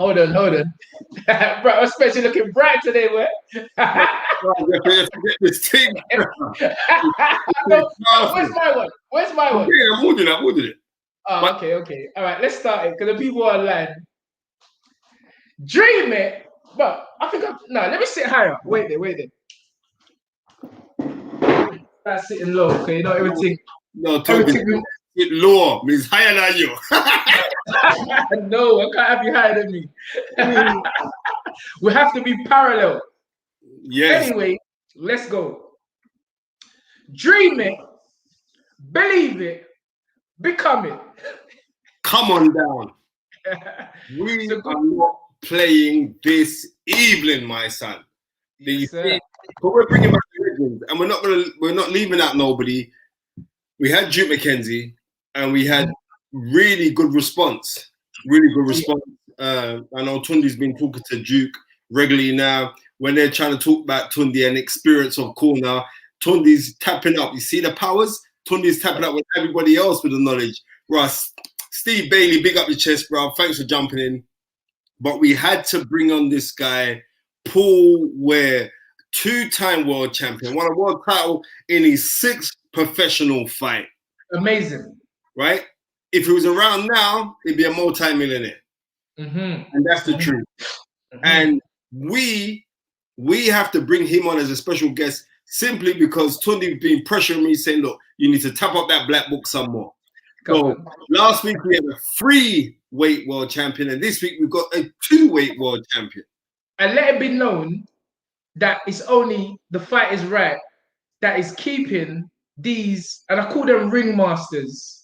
Hold on. Bro, I'm especially looking bright today, man. This thing. Where's my one? Yeah, I'm holding it. Oh, okay. All right, let's start it because the people are online. Dream it, but I think let me sit higher. Wait there. That's sitting low, okay? You know everything. No, everything lower means higher than you. No, I can't have you higher than me. We have to be parallel. Yes. Anyway, let's go. Dream it, believe it, become it. Come on down. We are not playing this evening, my son. Yes, but we're bringing back the legends, and we're not leaving out nobody. We had Duke McKenzie, and we had really good response. I know Tunde's been talking to Duke regularly now. When they're trying to talk about Tunde and experience of corner, Tunde's tapping up. You see the powers? Tunde's tapping up with everybody else with the knowledge. Russ, Steve Bailey, big up your chest, bro. Thanks for jumping in. But we had to bring on this guy, Paul Weir, 2-time world champion, won a world title in his 6th professional fight. Amazing. Right? If he was around now, he'd be a multi-millionaire. And that's the truth. And we have to bring him on as a special guest simply because Tunde's been pressuring me, saying, look, you need to tap up that black book some more. So last week we had a 3-weight world champion, and this week we've got a 2-weight world champion. And let it be known that it's only the Fight Is Right that is keeping these, and I call them ringmasters,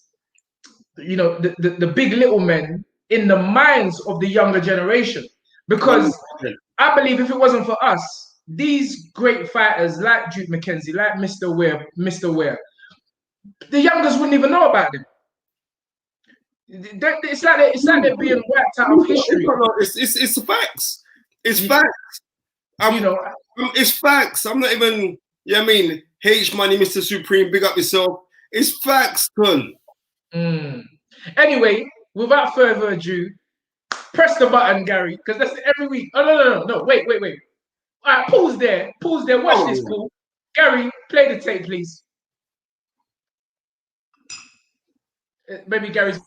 you know, the big little men in the minds of the younger generation. Because I believe if it wasn't for us, these great fighters like Duke McKenzie, like Mr. Weir, the youngers wouldn't even know about them. It's like they're being wiped out of history. It's facts. It's facts. It's facts. I'm not even. Yeah, I mean, H Money, Mr. Supreme, big up yourself. It's facts, son. Anyway, without further ado, press the button, Gary, because that's every week. Oh no! Wait. All right, pause there. Watch this, Paul. Gary, play the tape, please. Maybe Gary's.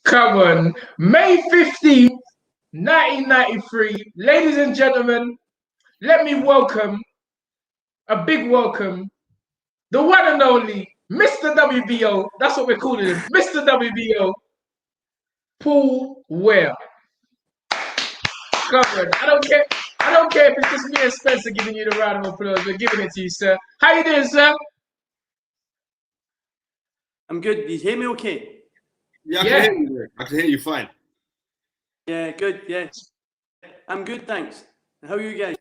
Come on, May 15th, 1993. Ladies and gentlemen, let me welcome, a big welcome, the one and only Mr. WBO. That's what we're calling him, Mr. WBO, Paul Weir. Come on, I don't care if it's just me and Spencer giving you the round of applause. We're giving it to you, sir. How you doing, sir? I'm good. Do you hear me okay? Yeah, I can hear you fine. Yeah, good. Yes, I'm good. Thanks. How are you guys?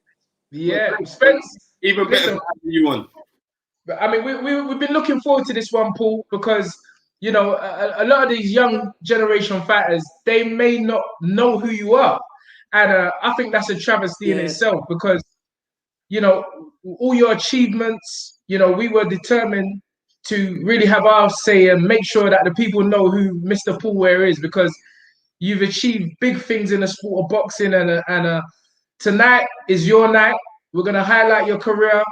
Yeah, Spence. Even better than you on. But I mean, we've been looking forward to this one, Paul, because you know a lot of these young generation fighters, they may not know who you are, and I think that's a travesty in itself because you know all your achievements. You know, we were determined to really have our say and make sure that the people know who Mr. Paul Weir is because you've achieved big things in the sport of boxing, and tonight is your night. We're gonna highlight your career.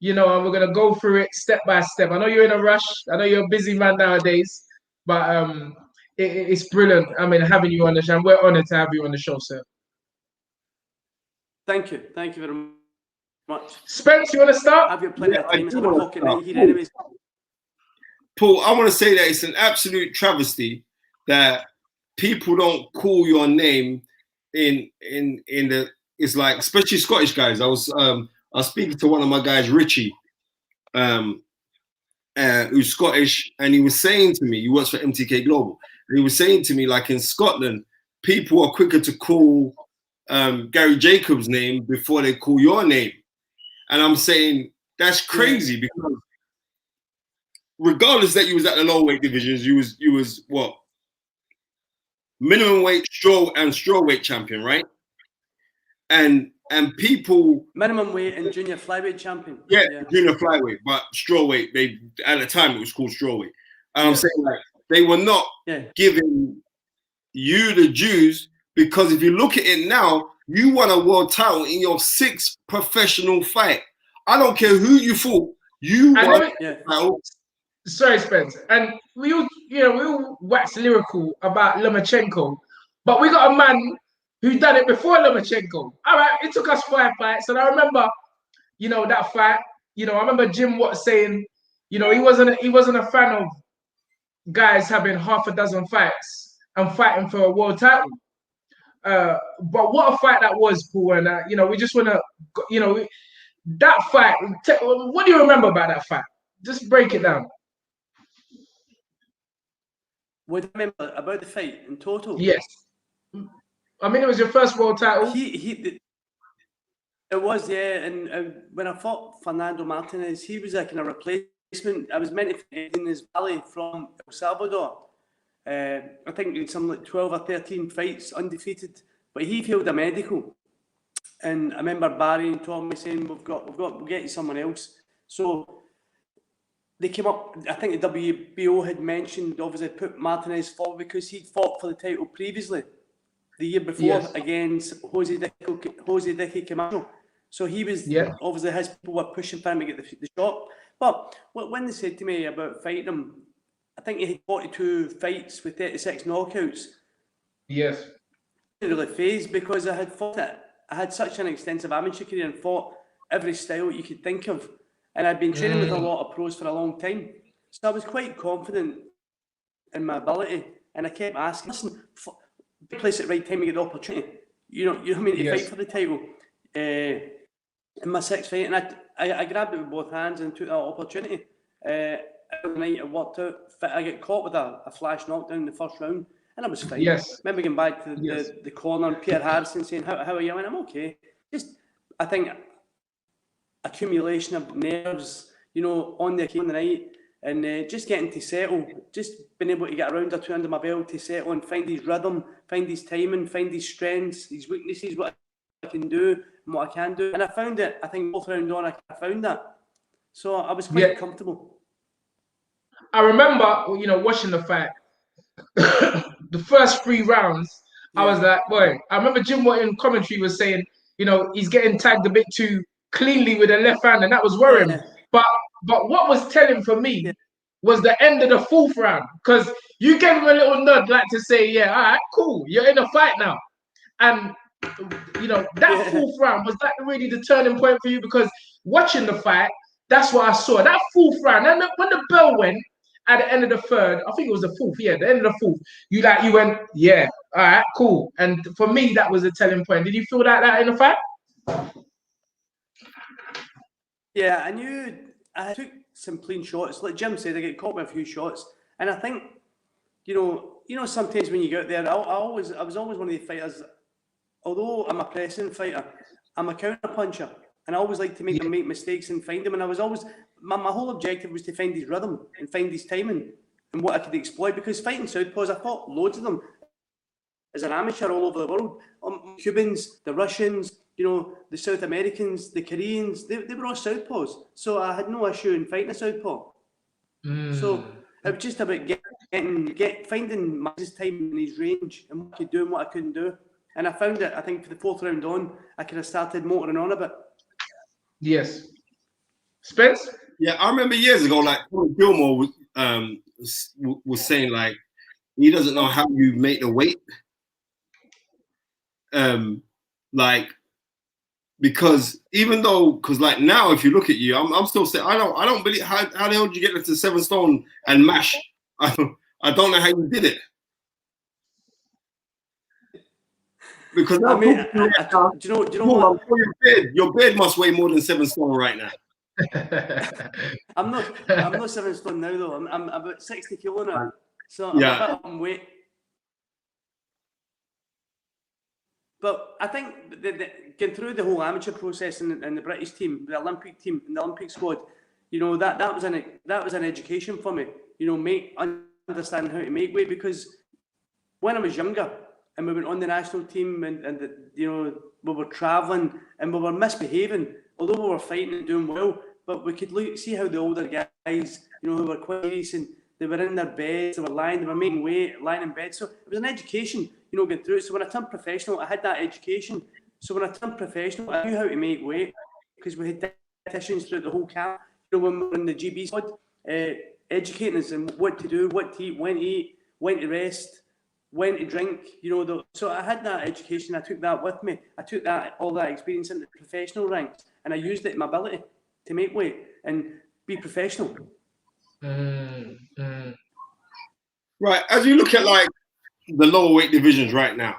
You know, and we're gonna go through it step by step. I know you're in a rush. I know you're a busy man nowadays, but it's brilliant. I mean, having you on the show. We're honored to have you on the show, sir. Thank you very much. Spence, you want to start? Have you plenty of time? It's 7 o'clock at night here, anyways. Paul, I want to say that it's an absolute travesty that people don't call your name in the. It's like, especially Scottish guys. I was speaking to one of my guys, Richie, who's Scottish, and he was saying to me, he works for MTK Global, and he was saying to me, like in Scotland, people are quicker to call Gary Jacobs' name before they call your name. And I'm saying, that's crazy because regardless that you was at the lower weight divisions, you was what? Minimum weight, strawweight champion, right? And people minimum weight and junior flyweight champion. Yeah, junior flyweight, but strawweight. They at the time it was called strawweight. And I'm saying like they were not giving you the dues because if you look at it now, you won a world title in your 6th professional fight. I don't care who you fought, you won. Sorry, Spence. And we all wax lyrical about Lomachenko, but we got a man who done it before Lomachenko. All right, it took us 5 fights. And I remember, you know, that fight, you know, I remember Jim Watt saying, you know, he wasn't a fan of guys having half a dozen fights and fighting for a world title. But what a fight that was, Paul. And, you know, we just want to, you know, that fight, what do you remember about that fight? Just break it down. What do you remember about the fight in total? Yes. I mean, it was your first world title. It was, yeah. And when I fought Fernando Martinez, he was like in a replacement. I was meant to fight in his valley from El Salvador. I think in some like 12 or 13 fights, undefeated. But he failed a medical. And I remember Barry and Tommy saying, we'll get you someone else. So they came up, I think the WBO had mentioned, obviously put Martinez forward because he'd fought for the title previously. The year before against Josue Camacho. So he was, obviously his people were pushing for him to get the shot. But when they said to me about fighting him, I think he had 42 fights with 36 knockouts. Yes. I was really phased because I had fought it. I had such an extensive amateur career and fought every style you could think of. And I'd been training with a lot of pros for a long time. So I was quite confident in my ability. And I kept asking, listen, place at the right time to get the opportunity. You know what I mean? To fight for the title. In my 6th fight, and I grabbed it with both hands and took that opportunity. Every night I walked out. I get caught with a flash knockdown in the first round, and I was fine. Yes. Remember going back to the corner and Pierre Harrison saying, "How are you?" And I'm okay. Just I think accumulation of nerves, you know, on the night. And just getting to settle, just being able to get a round or two under my belt to settle and find his rhythm, find his timing, find his strengths, his weaknesses, what I can do and what I can do. And I found it, I think both rounds on, I found that. So I was quite comfortable. I remember, you know, watching the fight, the first 3 rounds, I was like, boy, I remember Jim Watt in commentary was saying, you know, he's getting tagged a bit too cleanly with the left hand, and that was worrying me. But what was telling for me was the end of the 4th round, because you gave him a little nod, like to say, yeah, all right, cool, you're in a fight now. And, you know, that 4th round, was that really the turning point for you? Because watching the fight, that's what I saw. That 4th round, and when the bell went at the end of the 3rd, I think it was the 4th, the end of the 4th, you went, yeah, all right, cool. And for me, that was a telling point. Did you feel that in the fight? Yeah, I knew I took some clean shots. Like Jim said, I get caught with a few shots. And I think, you know, sometimes when you get out there, I was always one of the fighters, although I'm a pressing fighter, I'm a counter puncher. And I always like to make them make mistakes and find them. And I was always, my whole objective was to find his rhythm and find his timing and what I could exploit. Because fighting southpaws, I fought loads of them as an amateur all over the world. Cubans, the Russians, you know, the South Americans, the Koreans, they were all southpaws. So I had no issue in fighting a southpaw. So it was just about finding his time and his range and what I could do and what I couldn't do. And I found it, I think, for the 4th round on, I could have started motoring on a bit. Yes. Spence? Yeah, I remember years ago, like, Gilmore was saying, like, he doesn't know how you make the weight. Like, because even though, because like now, if you look at you, I'm still saying, I don't believe, how the hell did you get to 7 stone and mash? I don't know how you did it. Because I mean, do you know what? Your beard must weigh more than 7 stone right now. I'm not 7 stone now though. I'm about 60 kilo now, so I'm a bit on weight. But I think getting through the whole amateur process in the British team, the Olympic team, and the Olympic squad, you know, that was an education for me. You know, understanding how to make weight, because when I was younger and we went on the national team and you know, we were travelling and we were misbehaving, although we were fighting and doing well, but we could see how the older guys, you know, who were quite decent, they were in their beds, they were making weight, lying in bed. So it was an education, you know, getting through it. So when I turned professional, I had that education. So when I turned professional, I knew how to make weight, because we had dietitians throughout the whole camp. You know, when we were in the GB squad, educating us on what to do, what to eat, when to rest, when to drink. You know, so I had that education. I took that with me. I took all that experience into the professional ranks, and I used it in my ability to make weight and be professional. Right, as you look at like the lower weight divisions right now,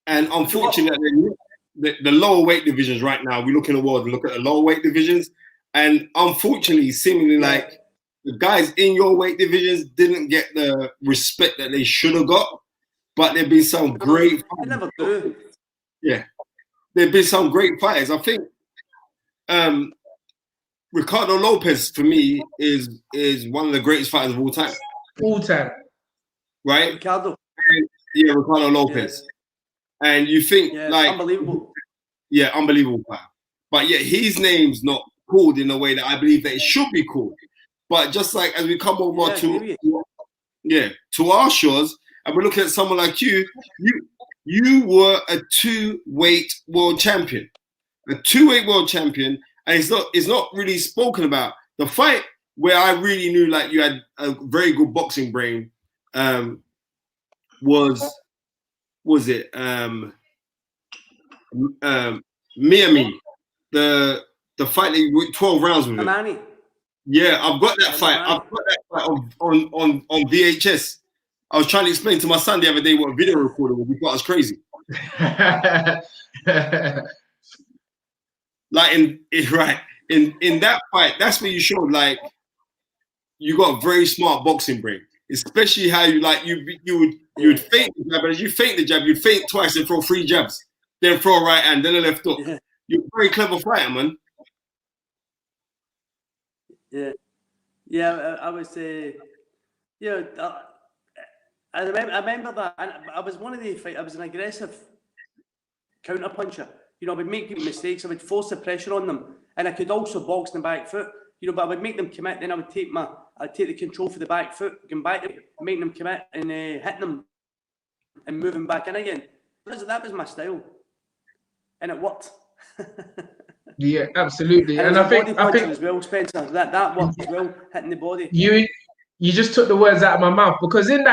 and unfortunately, the lower weight divisions right now, we look in the world and look at the lower weight divisions, and unfortunately, seemingly like the guys in your weight divisions didn't get the respect that they should have got. But there've been some great fighters. They never do. Yeah, there've been some great fighters. I think Ricardo Lopez, for me, is one of the greatest fighters of all time. All time. Right? Ricardo. Ricardo Lopez. Yeah. And you think, like... Unbelievable. Yeah, unbelievable fighter. But yet his name's not called in the way that I believe that it should be called. But just like as we come over to our shores, and we're looking at someone like you were a 2-weight world champion. A 2-weight world champion. And it's not really spoken about. The fight where I really knew like you had a very good boxing brain was it Miami, the fight that you went 12 rounds with Memani. him. Yeah, I've got that fight. I've got that fight on VHS. I was trying to explain to my son the other day what a video recorder was. He thought I was crazy. Like in that fight, that's where you showed like you got a very smart boxing brain, especially how you like you would feint the jab, but as you feint the jab, you'd feint twice and throw 3 jabs, then throw a right hand, then a left hook. Yeah. You're a very clever fighter, man. Yeah. I would say, I remember that. And I was one of the fight. I was an aggressive counter puncher. You know, I would make mistakes. I would force the pressure on them, and I could also box in the back foot. You know, but I would make them commit. Then I'd take the control for the back foot, going back, making them commit, and hitting them, and moving back in again. That was my style, and it worked. Yeah, absolutely. And I think as well, Spencer. That worked as well, hitting the body. You just took the words out of my mouth, because in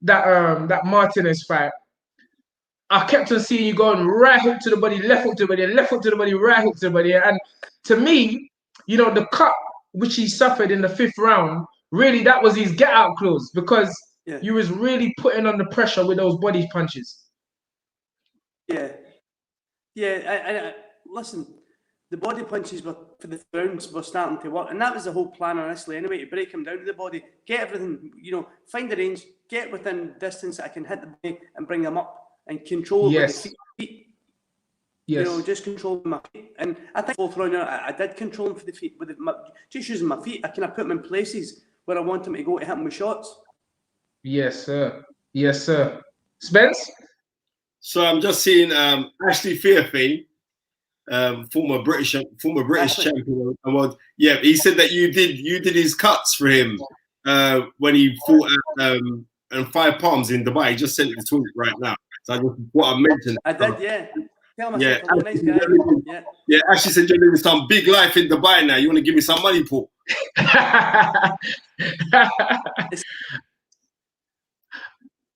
that Martinez fight, I kept on seeing you going right hook to the body, left hook to the body, and left hook to the body, right hook to the body. And to me, you know, the cut which he suffered in the 5th round, really that was his get out clause, because you was really putting on the pressure with those body punches. Yeah. I listen, the body punches were for the rounds were starting to work, and that was the whole plan honestly anyway, to break him down to the body, get everything, you know, find the range, get within distance that I can hit the body and bring them up and control with the feet. Yes. You know, just controlling my feet. And I think both round, I did control him for the feet. Just using my feet, I kind of put him in places where I want him to go to hit him with shots. Yes, sir. Yes, sir. Spence? So I'm just seeing Ashley Fairfane, former British champion. Yeah, he said that you did his cuts for him when he fought at and 5 Palms in Dubai. He just sent it to me right now. So I just what I mentioned. I did, yeah. Tell him Yeah, I nice guy. Yeah, Ashley said you're living some big life in Dubai now. You want to give me some money, Paul?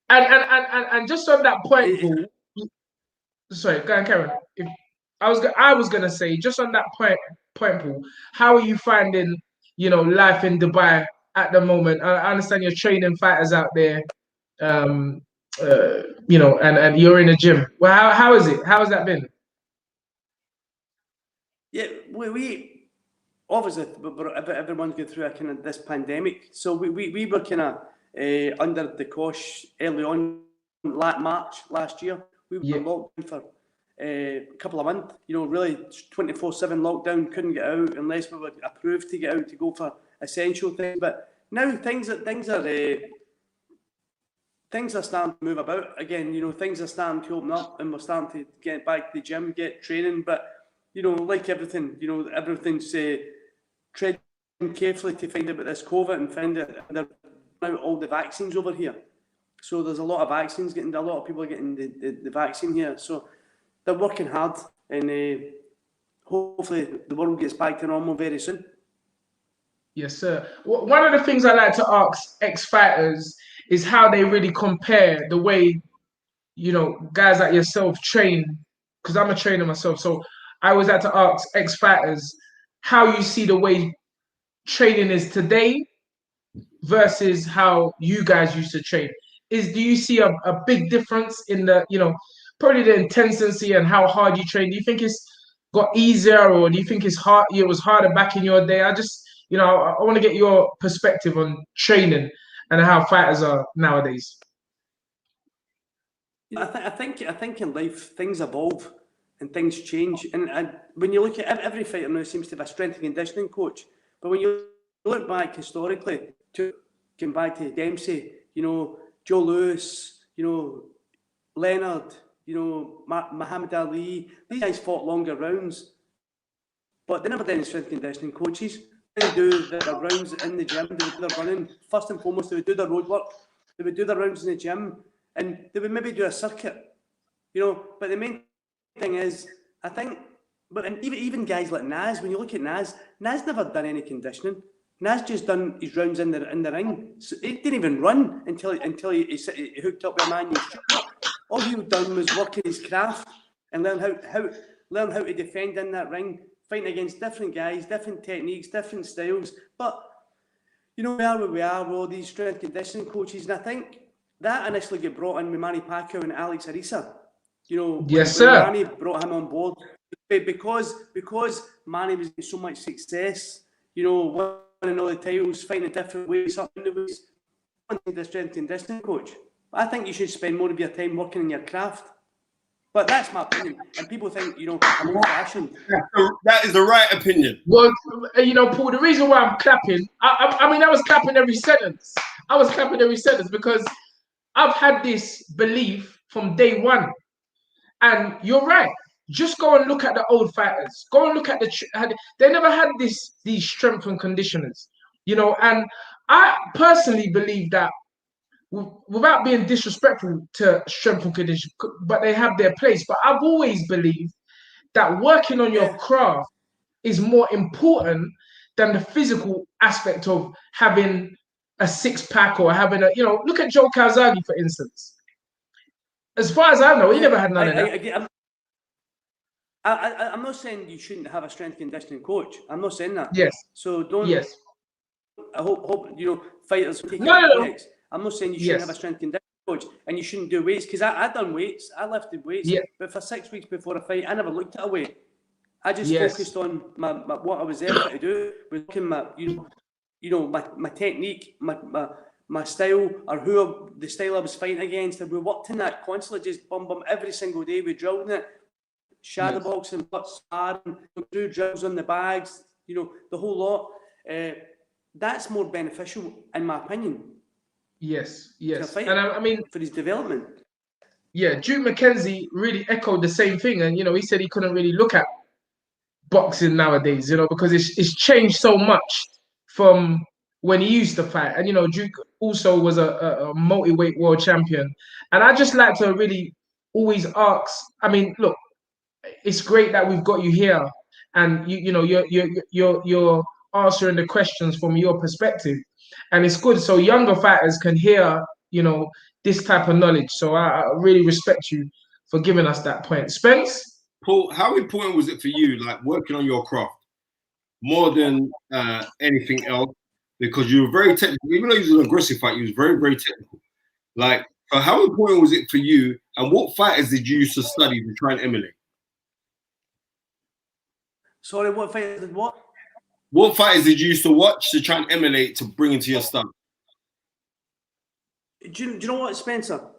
and just on that point, Paul. Sorry, go on, Karen. I was gonna say just on that point, Paul. How are you finding, life in Dubai at the moment? I understand you're training fighters out there, and you're in a gym. Well, how is it? How has that been? Yeah, we obviously everyone's going through a kind of this pandemic, so we were kind of under the cosh early on, March last year. We were locked down for a couple of months. You know, really 24/7 lockdown. Couldn't get out unless we were approved to get out to go for essential things. But now things are starting to move about again. You know, things are starting to open up, and we're starting to get back to the gym, get training. But you know, like everything, everything's treading carefully to find out about this COVID and find out now all the vaccines over here. So there's a lot of vaccines a lot of people are getting the vaccine here. So they're working hard, and hopefully the world gets back to normal very soon. Yes, sir. One of the things I like to ask ex-fighters is how they really compare the way, guys like yourself train, because I'm a trainer myself. So I always like to ask ex-fighters how you see the way training is today versus how you guys used to train. Do you see a big difference in the, probably the intensity and how hard you train? Do you think it's got easier, or do you think it was harder back in your day? I just, I want to get your perspective on training and how fighters are nowadays. I think in life things evolve and things change, and when you look at every fighter now seems to have a strength and conditioning coach, but when you look back historically, going back to Dempsey, Joe Louis, Leonard, Muhammad Ali, these guys fought longer rounds, but they never did any strength and conditioning coaches. They do their rounds in the gym, they would do their running. First and foremost, they would do their road work, they would do their rounds in the gym, and they would maybe do a circuit, but the main thing is, I think, and even guys like Naz, when you look at Naz never done any conditioning. Naz just done his rounds in the ring. So he didn't even run until he hooked up with a man. All he done was working his craft and learn how to defend in that ring, fighting against different guys, different techniques, different styles. But we are where we are with all these strength conditioning coaches, and I think that initially got brought in with Manny Pacquiao and Alex Arisa. Yes, sir. Manny brought him on board because Manny was getting so much success. Winning all the titles, fighting in different ways, up in the ways. I don't need a strength and conditioning coach. I think you should spend more of your time working in your craft. But that's my opinion. And people think, I'm old-fashioned. That is the right opinion. Well, Paul, the reason why I'm clapping, I was clapping every sentence. I was clapping every sentence because I've had this belief from day one. And you're right. Just go and look at the old fighters. Go and look at they never had these strength and conditioners, and I personally believe that without being disrespectful to strength and conditioning, but they have their place. But I've always believed that working on your craft is more important than the physical aspect of having a six-pack or having look at Joe Calzaghe, for instance. As far as I know, he never had none of that. I'm not saying you shouldn't have a strength conditioning coach. I'm not saying that. Yes. So don't. Yes. I hope fighters take no. I'm not saying you shouldn't have a strength conditioning coach and you shouldn't do weights, because I done weights. I lifted weights. Yeah. But for 6 weeks before a fight, I never looked at a weight. I just focused on my what I was there to do. Was looking my technique, my style, or the style I was fighting against, and we worked in that constantly, just bum every single day. We drilled in it. shadowboxing, sparring, do drills on the bags, you know, the whole lot. That's more beneficial, in my opinion. Yes, yes. And I mean, for his development. Yeah, Duke McKenzie really echoed the same thing. And, you know, he said he couldn't really look at boxing nowadays, you know, because it's changed so much from when he used to fight. And, you know, Duke also was a multi-weight world champion. And I just like to really always ask, I mean, look, it's great that we've got you here and you know you're answering the questions from your perspective, and it's good so younger fighters can hear, you know, this type of knowledge. So I really respect you for giving us that point. Spence? Paul, how important was it for you, like working on your craft more than anything else? Because you were very technical, even though you was an aggressive fight, you was very, very technical. Like, how important was it for you, and what fighters did you used to study to try and emulate? Sorry, what fighters did what? What fighters did you used to watch to try and emulate to bring into your style? Do you know what, Spencer?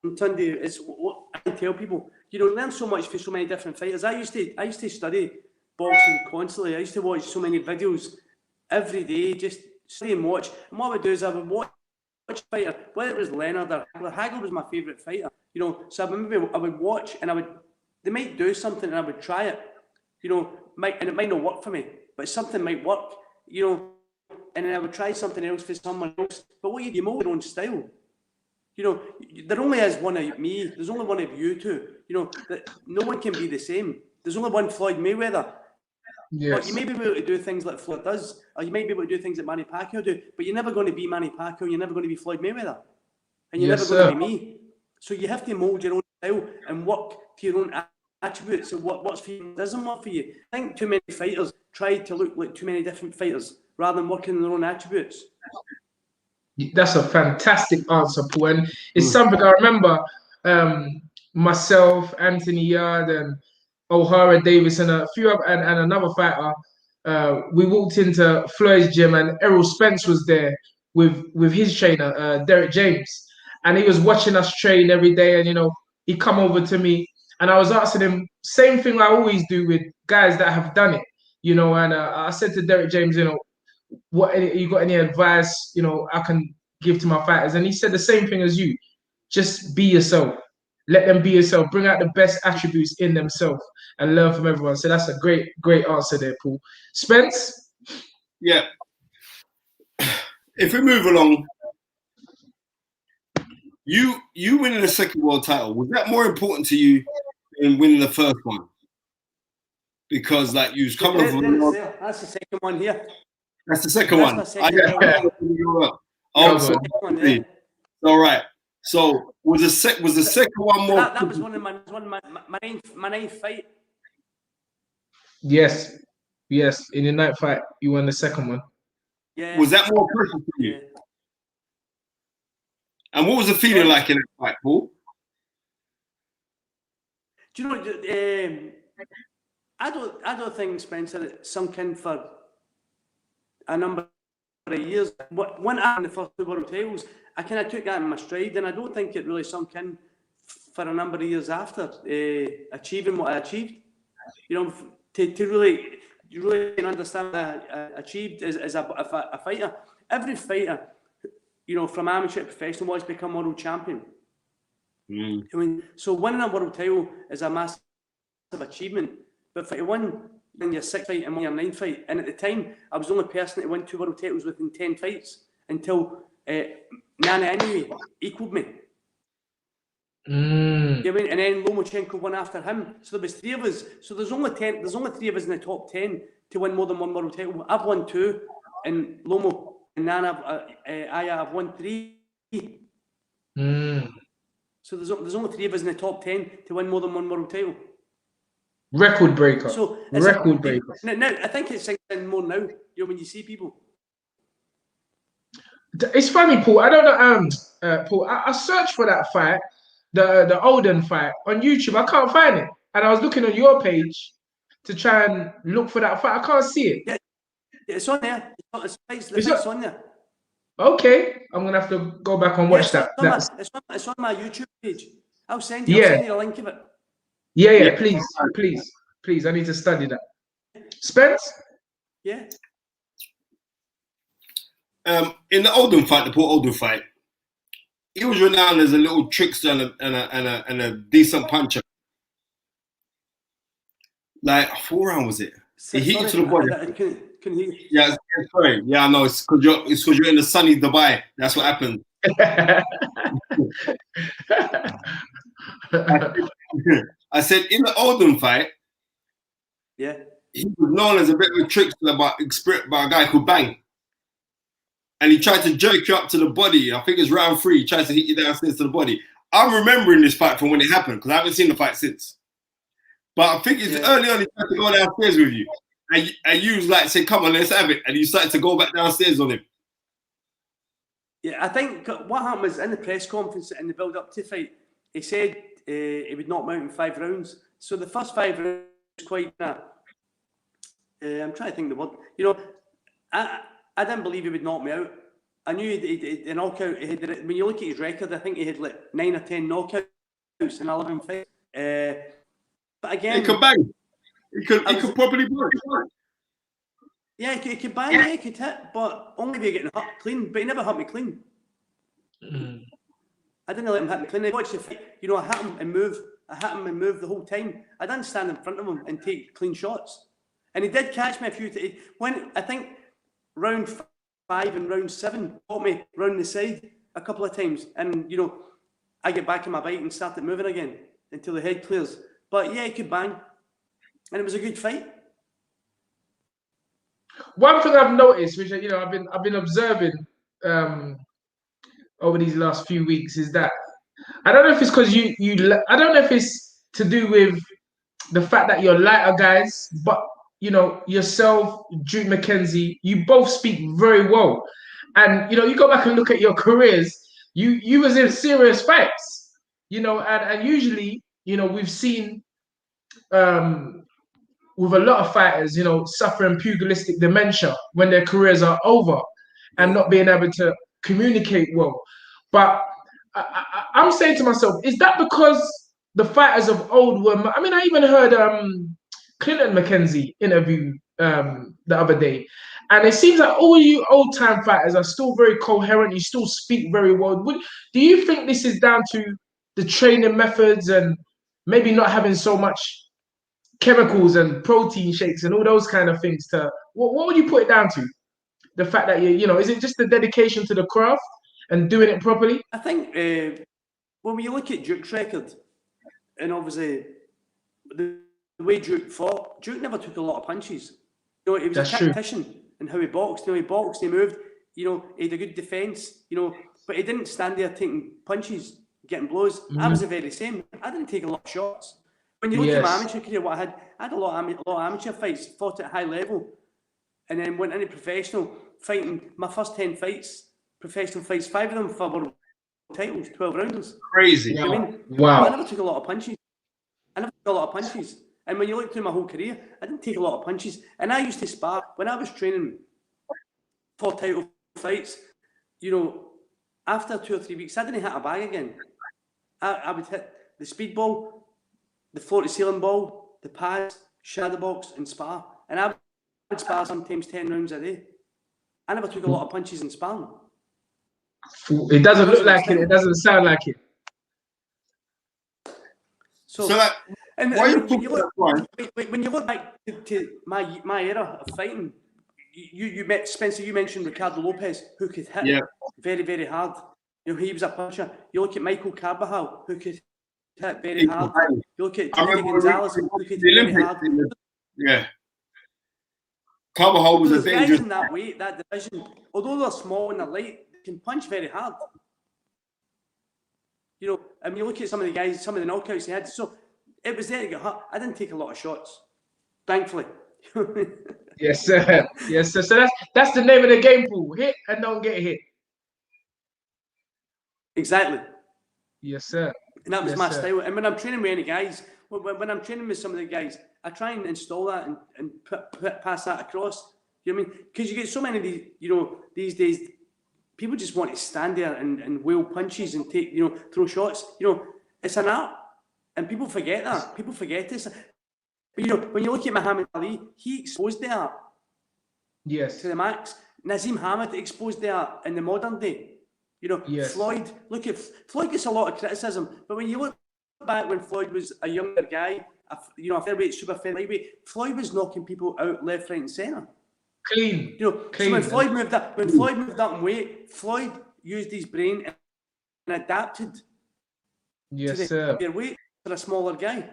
And Tunde, it's what I tell people. You know, learn so much for so many different fighters. I used to study boxing constantly. I used to watch so many videos every day, just study and watch. And what I would do is I would watch a fighter, whether it was Leonard or Hagler. Hagler was my favourite fighter. You know, so I would watch and they might do something and I would try it. You know, and it might not work for me, but something might work, you know, and then I would try something else for someone else. But what you mold your own style. You know, there only is one of me, there's only one of you two. You know, that no one can be the same. There's only one Floyd Mayweather. Yes. But you may be able to do things like Floyd does, or you might be able to do things that Manny Pacquiao do, but you're never going to be Manny Pacquiao, you're never going to be Floyd Mayweather. And you're never going to be me. So you have to mold your own style and work to your own attributes of what works for you and doesn't work for you. I think too many fighters try to look like too many different fighters rather than working on their own attributes. That's a fantastic answer, Paul. And it's something I remember myself, Anthony Yard, and O'Hara Davis, and a few and another fighter. We walked into Floyd's gym, and Errol Spence was there with his trainer, Derek James, and he was watching us train every day. And you know, he come over to me, and I was asking him same thing I always do with guys that have done it, you know. And I said to Derek James, you know, you got any advice, you know, I can give to my fighters? And he said the same thing as you. Just be yourself. Let them be yourself. Bring out the best attributes in themselves and learn from everyone. So that's a great answer there, Paul. Spence? Yeah. If we move along, you winning the second world title, was that more important to you than winning the first one? Because like you was coming over. That's the second one here. That's the second one. All right. So was the second one more? That was one of my ninth fight. Yes. In the night fight, you won the second one. Yeah. Was that more pressure for you? Yeah. And what was the feeling like in that fight, Paul? Do you know? I don't think, Spencer, it sunk in for a number of years. When I won the first two world titles, I kind of took that in my stride, and I don't think it really sunk in for a number of years after achieving what I achieved. You know, to really understand what I achieved as a fighter. Every fighter, you know, from amateur to professional, wants to become world champion. I mean, so winning a world title is a massive achievement. But for one in your sixth fight and one in your ninth fight, and at the time, I was the only person to win 2 world titles within 10 fights until Nana anyway equaled me. You know what I mean? And then Lomachenko won after him. So there was 3 of us. So there's only 3 of us in the top 10 to win more than 1 world title. I've won 2, and Lomo and Nana, Aya, have won 3. So there's only 3 of us in the top 10 to win more than 1 world title. Record breaker. So record breaker. Now I think it's sinking more now. You know, when you see people. It's funny, Paul. I don't know. Paul, I searched for that fight, the Oulden fight on YouTube. I can't find it, and I was looking on your page to try and look for that fight. I can't see it. Yeah, it's on there. It's on there. Okay, I'm gonna have to go back and watch that. It's on my YouTube page. I'll send you a link of it. Yeah. Please. I need to study that. Spence? Yeah. In the Oulden fight, the Paul Oulden fight, he was renowned as a little trickster and a decent puncher. Like, 4 round was it? He hit you to the body. Can he? Yeah, sorry. Yeah, I know. It's because you're in the sunny Dubai. That's what happened. I said in the Oulden fight, yeah, he was known as a bit of a trickster by a guy called Bang. And he tried to jerk you up to the body. I think it's round 3. He tries to hit you downstairs to the body. I'm remembering this fight from when it happened because I haven't seen the fight since. But I think it's early on he tried to go downstairs with you. And you was like, say, come on, let's have it. And you started to go back downstairs on him. Yeah, I think what happened was in the press conference in the build-up to the fight, he said he would knock me out in 5 rounds. So the first 5 rounds was quite... I'm trying to think the word. You know, I didn't believe he would knock me out. I knew he'd knockout. When you look at his record, I think he had like 9 or 10 knockouts in 11 fights. But again... He could bang. He could probably block. Yeah, he could bang, he could hit, but only if you're getting hit clean. But he never hit me clean. I didn't let him hit me clean. I watched the fight. You know, I hit him and move. The whole time. I didn't stand in front of him and take clean shots. And he did catch me a few times. When I think round 5 and round 7 got me round the side a couple of times. And, you know, I get back in my bike and started moving again until the head clears. But yeah, he could bang. And it was a good fight. One thing I've noticed, which you know I've been observing over these last few weeks, is that I don't know if it's because I don't know if it's to do with the fact that you're lighter guys, but you know yourself, Duke McKenzie, you both speak very well, and you know you go back and look at your careers, you was in serious fights, you know, and usually you know we've seen with a lot of fighters, you know, suffering pugilistic dementia when their careers are over and not being able to communicate well. But I'm saying to myself, is that because the fighters of old were... I mean, I even heard Clinton McKenzie interview the other day. And it seems like all you old-time fighters are still very coherent. You still speak very well. Do you think this is down to the training methods and maybe not having so much chemicals and protein shakes and all those kind of things? To what would you put it down to? The fact that you know, is it just the dedication to the craft and doing it properly? I think when you look at Duke's record, and obviously the way Duke fought, Duke never took a lot of punches. You know, he was a tactician in how he boxed. You know, he boxed, he moved. You know, he had a good defence. You know, but he didn't stand there taking punches, getting blows. I was the very same. I didn't take a lot of shots. When you look at my amateur career, what I had a lot of amateur fights, fought at high level, and then went into professional fighting. My first 10 fights, professional fights, 5 of them for world titles, 12 rounders. Crazy. You know what I mean? Wow. But I never took a lot of punches. And when you look through my whole career, I didn't take a lot of punches. And I used to spar when I was training for title fights. You know, after 2 or 3 weeks, I didn't hit a bag again. I would hit the speedball, the floor-to-ceiling ball, the pads, shadow box, and spar. And I would spar sometimes 10 rounds a day. I never took a lot of punches in sparring. It doesn't look like it. It doesn't sound like it. So like, when you look back to my era of fighting, you met Spencer. You mentioned Ricardo Lopez, who could hit very, very hard. You know, he was a puncher. You look at Michael Carbajal, who could hit very hard. You look at Tony Gonzalez, who could hit very hard. Yeah. Carbajal was a dangerous guys in that weight, that division, although they're small and they're light, they can punch very hard. You know, I mean, you look at some of the guys, some of the knockouts they had. So it was there to get hurt. I didn't take a lot of shots, thankfully. Yes, sir. Yes, sir. So that's the name of the game, Paul. Hit and don't get hit. Exactly. Yes, sir. And that was my style. And when I'm training with any guys, when I'm training with some of the guys, I try and install that and pass that across. You know what I mean? Because you get so many of these, you know, these days, people just want to stand there and wheel punches and take, you know, throw shots. You know, it's an art. And people forget that. People forget this. But, you know, when you look at Muhammad Ali, he exposed that. Yes. To the max. Nazim Hamid exposed that in the modern day. You know, yes. Floyd, look at Floyd gets a lot of criticism, but when you look back when Floyd was a younger guy, you know, a fairweight, super fairweight, Floyd was knocking people out left, right, and centre. Clean. You know, clean. So when Floyd moved up, in weight, Floyd used his brain and adapted yes, to sir. their weight for a smaller guy.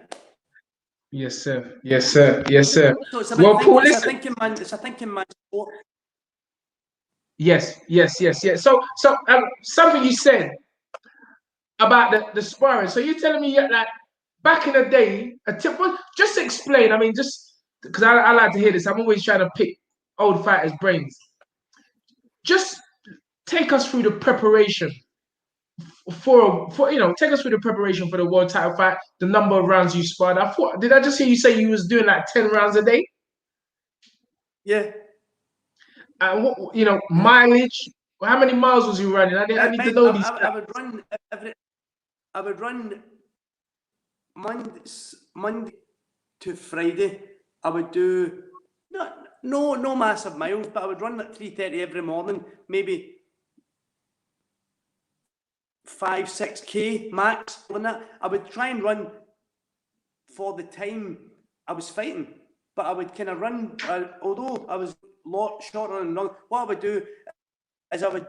Yes, sir. Yes, sir. Yes, sir. So it's Paul, it's a thinking man sport. Yes. So something you said about the sparring. So you're telling me that back in the day, just explain. I mean, just because I like to hear this. I'm always trying to pick old fighters' brains. Just take us through the preparation for take us through the preparation for the world title fight. The number of rounds you sparred. Did I just hear you say you was doing like 10 rounds a day? Yeah. What, you know, mileage. How many miles was you running? I need to know these. I would run Monday to Friday. I would do no massive miles, but I would run at 3:30 every morning, maybe 5-6K max. I would try and run for the time I was fighting, but I would kind of run, although I was a lot shorter and long. What I would do is I would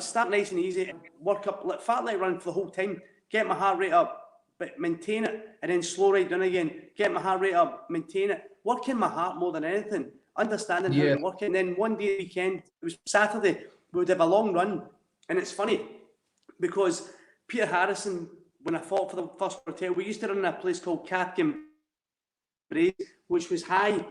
start nice and easy, work up, fartlek run for the whole time, get my heart rate up, but maintain it, and then slow right down again, get my heart rate up, maintain it, working my heart more than anything, understanding how to work it. And then one day weekend, it was Saturday, we would have a long run. And it's funny because Peter Harrison, when I fought for the first hotel, we used to run in a place called Catkin Braes, which was high,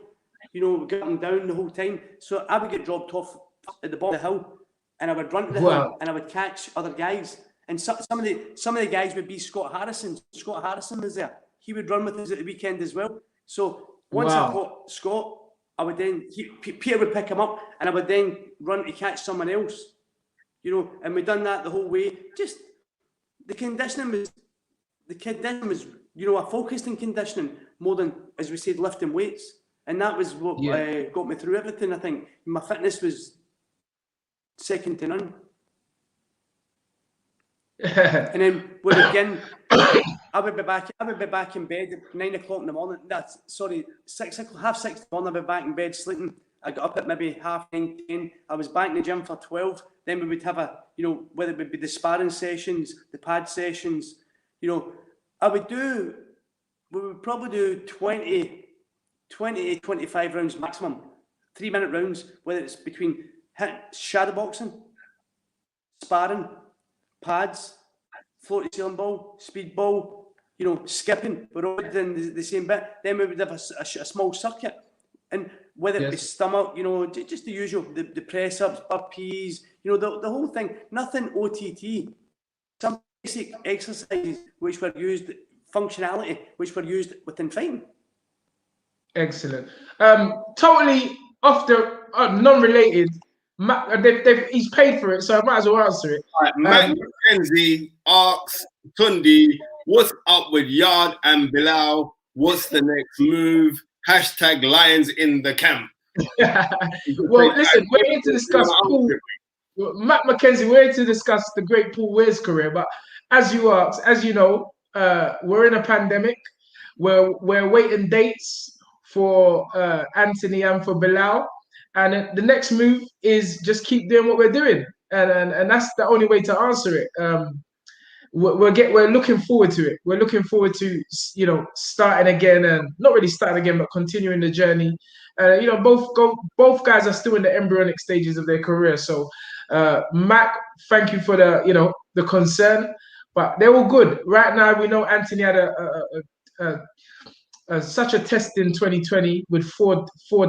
you know, getting down the whole time. So I would get dropped off at the bottom of the hill, and I would run to the hill, and I would catch other guys. And some of the guys would be Scott Harrison. Scott Harrison was there. He would run with us at the weekend as well. So once I caught Scott, I would then Peter would pick him up, and I would then run to catch someone else. You know, and we'd done that the whole way. Just the conditioning was, you know, I focused in conditioning more than, as we said, lifting weights. And that was what got me through everything. I think my fitness was second to none. And then again, I would be back in bed at 9 o'clock in the morning. That's 6 o'clock, half 6 in the morning. I'd be back in bed sleeping. I got up at maybe 9:30, 10. I was back in the gym for 12. Then we would have whether it would be the sparring sessions, the pad sessions. You know, we would probably do 20 to 25 rounds maximum, 3-minute rounds, whether it's between shadow boxing, sparring, pads, floaty ceiling ball, speed ball, you know, skipping. We're all doing the same bit. Then we would have a small circuit. And whether it be stomach, you know, just the usual, the press ups, burpees, you know, the whole thing, nothing OTT. Some basic exercises which were used, functionality, which were used within fighting. Excellent. Totally off the non-related. He's paid for it, so I might as well answer it. Right, Matt McKenzie asks Tunde, what's up with Yard and Bilal? What's the next move? # Lions in the camp. Well, listen, we're here to discuss Matt McKenzie. We're here to discuss the great Paul Weir's career. But as you know, we're in a pandemic. We're waiting dates for Anthony and for Bilal. And the next move is just keep doing what we're doing, and that's the only way to answer it. We're looking forward to it. We're looking forward to starting again, and not really starting again, but continuing the journey. Both guys are still in the embryonic stages of their career. So, Mac, thank you for the concern, but they're all good right now. We know Anthony had such a test in 2020 with four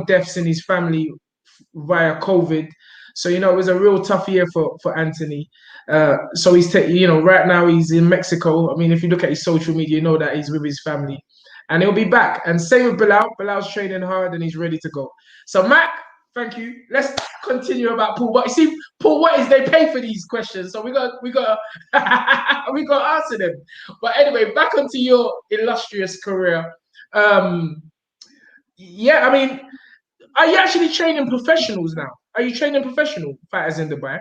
deaths in his family via COVID. So, it was a real tough year for Anthony. So he's, right now he's in Mexico. I mean, if you look at his social media, you know that he's with his family. And he'll be back. And same with Bilal. Bilal's training hard and he's ready to go. So, Mac, thank you. Let's continue about Paul. But you see, Paul, what is they pay for these questions, so we got we got to answer them. But anyway, back onto your illustrious career. Yeah, I mean, are you actually training professionals now? Are you training professional fighters in Dubai?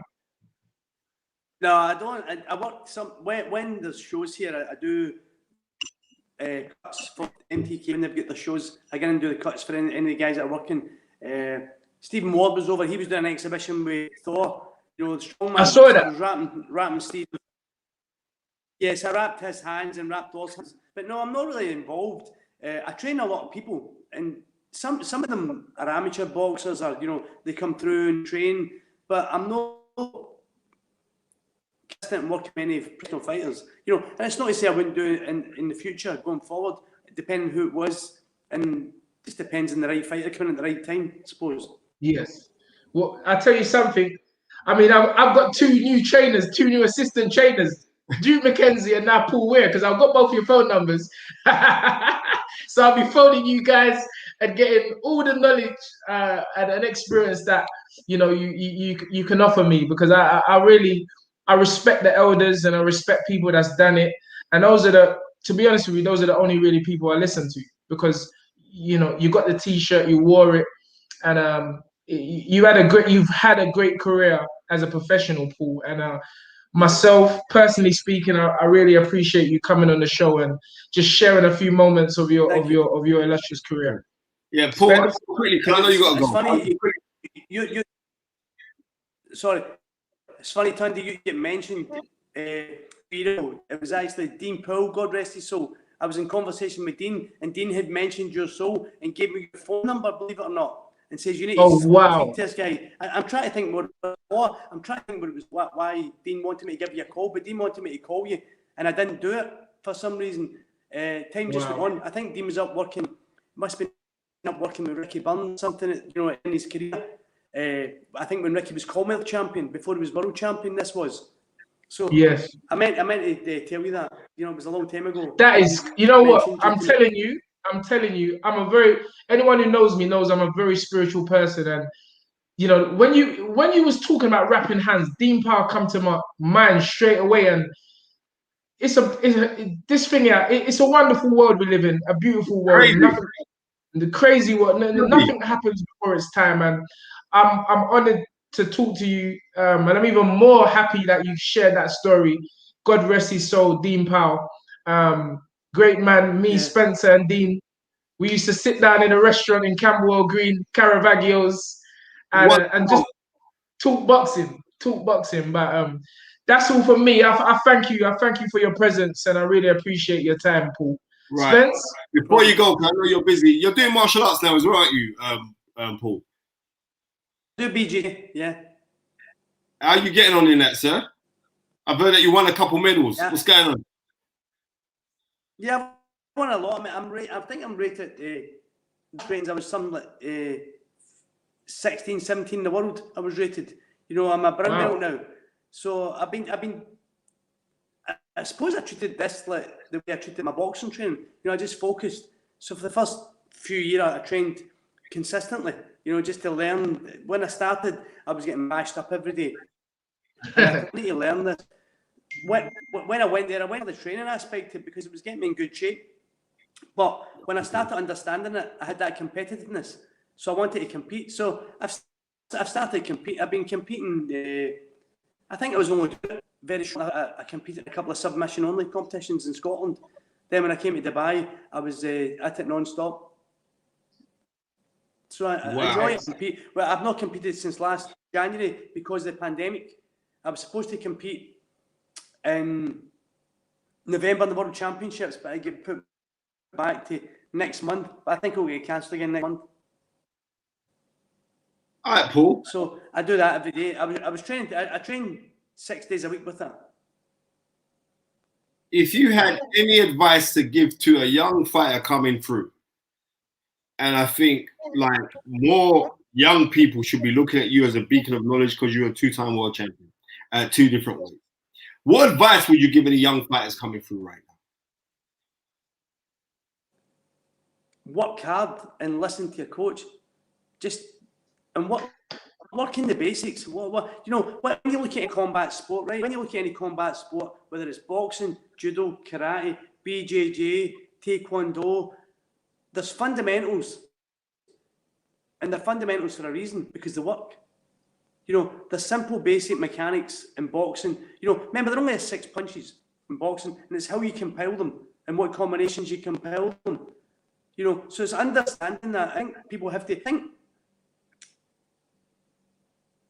No, I don't. I work some when there's shows here. I do cuts for MTK when they've got the shows. I get and do the cuts for any of the guys that are working. Stephen Ward was over. He was doing an exhibition with Thor. You know, the strongman. I saw that. I was wrapping Steve. Yes, I wrapped his hands and wrapped Thor's hands. But no, I'm not really involved. I train a lot of people, and some of them are amateur boxers, or they come through and train. But I'm not consistent working with any professional fighters. And it's not to say I wouldn't do it in the future going forward, depending who it was, and it just depends on the right fighter coming at the right time, I suppose. Yes. Well, I'll tell you something. I mean, I've got two new assistant trainers, Duke McKenzie and now Paul Weir, because I've got both your phone numbers. So I'll be phoning you guys and getting all the knowledge and an experience that you can offer me, because I respect the elders and I respect people that's done it. And to be honest with you, those are the only really people I listen to, because you got the t-shirt, you wore it, and you've had a great career as a professional, Paul. And myself, personally speaking, I really appreciate you coming on the show and just sharing a few moments of your illustrious career. Yeah, Paul, quickly, because I know you got to go. Funny, sorry, it's funny, Tunde, you get mentioned. It was actually Dean Poole, God rest his soul. I was in conversation with Dean, and Dean had mentioned your soul and gave me your phone number, believe it or not, and says you need to speak to this guy. I'm trying to think what it was, why Dean wanted me to give you a call, but Dean wanted me to call you, and I didn't do it for some reason. Time just went on. I think Dean was must have been up working with Ricky Burns, something in his career. I think when Ricky was Commonwealth champion, before he was world champion, this was. So yes, I meant to tell you that. It was a long time ago. That is, what I'm telling you. Anyone who knows me knows I'm a very spiritual person, and when you was talking about wrapping hands, Dean Power come to my mind straight away, and it's a wonderful world we live in, a beautiful world. The crazy world. Nothing happens before its time, and I'm honored to talk to you, and I'm even more happy that you shared that story. God rest his soul, Dean Powell. Great man, me, Spencer and Dean. We used to sit down in a restaurant in Camberwell Green, Caravaggio's, and just talk boxing. But that's all from me. I thank you. I thank you for your presence, and I really appreciate your time, Paul. Right. Spence? Before you go, I know you're busy. You're doing martial arts now as well, aren't you, Paul? Do BJ, yeah. How are you getting on in that, sir? I've heard that you won a couple medals. Yeah. What's going on? Yeah, I've won a lot. I think I'm rated trains. I was something like 16, 17 in the world. I was rated. I'm a brown belt now. So I've been. I suppose I treated this like the way I treated my boxing training. I just focused. So for the first few years, I trained consistently. Just to learn. When I started, I was getting mashed up every day. I need to learn this. When I went there, I went for the training aspect of it because it was getting me in good shape. But when I started understanding it, I had that competitiveness. So I wanted to compete. So I've started compete. I've been competing. I think I was only very short. I competed in a couple of submission only competitions in Scotland. Then when I came to Dubai, I was at it non-stop. So I enjoy it. Compete. Well, I've not competed since last January because of the pandemic. I was supposed to compete in November in the World Championships, but I get put back to next month. But I think it'll get cancelled again next month. All right, Paul. So I do that every day. I was training. I train 6 days a week with that. If you had any advice to give to a young fighter coming through, and I think like more young people should be looking at you as a beacon of knowledge because you're a two-time world champion at 2 different weights. What advice would you give any young fighters coming through right now? Work hard and listen to your coach. And work working the basics. What you know, when you look at a combat sport, right? When you look at any combat sport, whether it's boxing, judo, karate, BJJ, taekwondo, there's fundamentals, and they're fundamentals for a reason, because they work. You know, the simple basic mechanics in boxing. You know, remember, there only are 6 punches in boxing, and it's how you compel them and what combinations you compel them. You know, so it's understanding that. I think people have to think.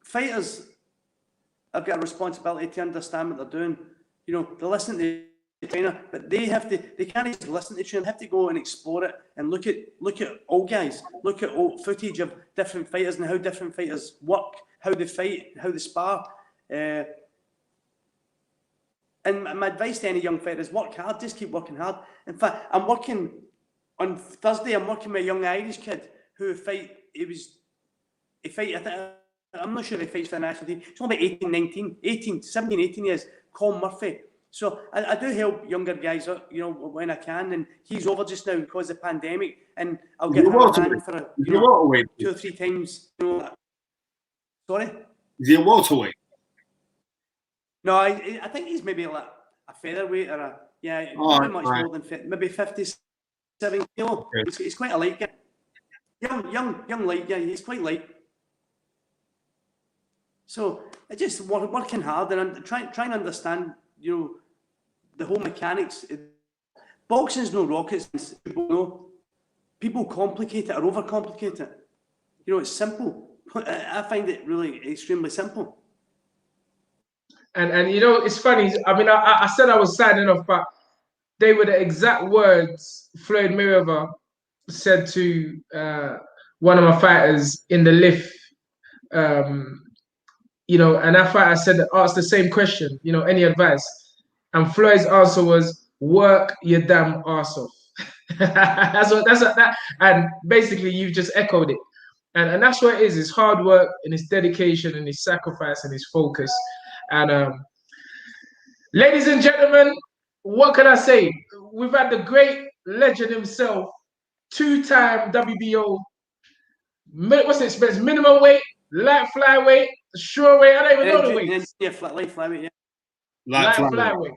Fighters have got a responsibility to understand what they're doing. You know, they listen to the trainer, but they can't just listen to the trainer. They have to go and explore it and look at old guys, look at old footage of different fighters and how different fighters work, how they fight, how they spar. And my advice to any young fighter is work hard, just keep working hard. In fact, on Thursday, I'm working with a young Irish kid who I'm not sure if he fights for the national team. He's only about 17, 18 years, Colin Murphy. So I do help younger guys, you know, when I can. And he's over just now because of the pandemic. And I'll get him a hand for 2 or 3 times. You know. Sorry? Is he a welterweight? No, I think he's maybe like a featherweight or much more than maybe 57 kilo. Okay. He's quite a light guy. Young light guy. He's quite light. So I just working hard and trying to understand, you know, the whole mechanics. Boxing's no rocket science. People complicate it or overcomplicate it. You know, it's simple. I find it really extremely simple. And you know, it's funny. I mean, I said I was signing off, but they were the exact words Floyd Mayweather said to one of my fighters in the lift. You know, and that fighter asked the same question. You know, any advice? And Floyd's answer was, "Work your damn ass off." And basically you've just echoed it. And that's what it is. It's hard work and it's dedication and it's sacrifice and it's focus. And ladies and gentlemen, what can I say? We've had the great legend himself, 2-time WBO, minimum weight, light flyweight, sure weight. I don't even know the weights. Yeah, light flyweight. Yeah. Light flyweight.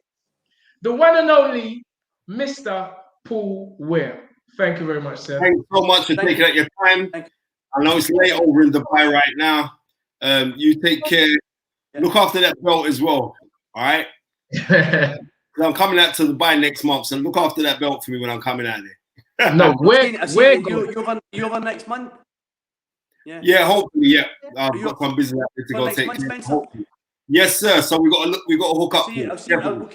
The one and only Mr. Paul Weir. Thank you very much, sir. Thank you so much for taking out your time. I know it's late over in Dubai right now. You take care. Yeah. Look after that belt as well. All right. I'm coming out to Dubai next month, so look after that belt for me when I'm coming out there. No, where you over next month? Yeah. Yeah, hopefully, yeah. I've got some business to go take care of. Yes, sir. So we got to hook up. We'll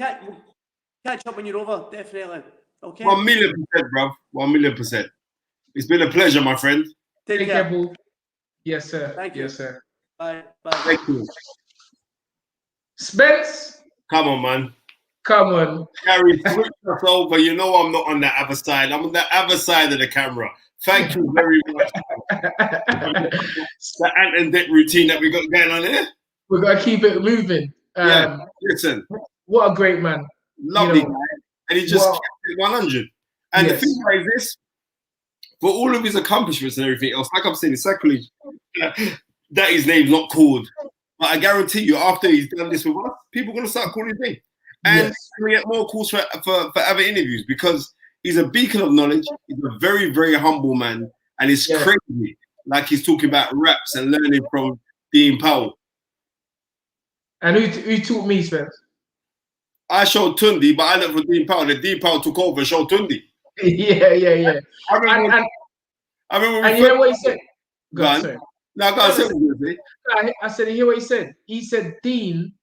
catch up when you're over, definitely. Okay. 1,000,000%, bro. 1,000,000%. It's been a pleasure, my friend. Take care, Paul. Yes, sir. Thank you. Yes, sir. Bye. Thank you. Spence. Come on, man. Come on. Gary, switch us over. You know I'm not on that other side. I'm on the other side of the camera. Thank you very much. The ant and dip routine that we got going on here. We've got to keep it moving. Listen. What a great man. Lovely guy. And he just kept it 100. And the thing is this, for all of his accomplishments and everything else, like I'm saying, it's sacrilege that his name's not called. But I guarantee you, after he's done this with us, people are going to start calling his name. And we get more calls for other interviews because he's a beacon of knowledge. He's a very, very humble man. And it's crazy. Like he's talking about raps and learning from Dean Powell. And who taught me, Spence? I showed Tunde, but I learned from Dean Powell. The Dean Powell took over and showed Tunde. Yeah. I remember and you know what he said? Go on. Say I said, you hear what he said? He said Dean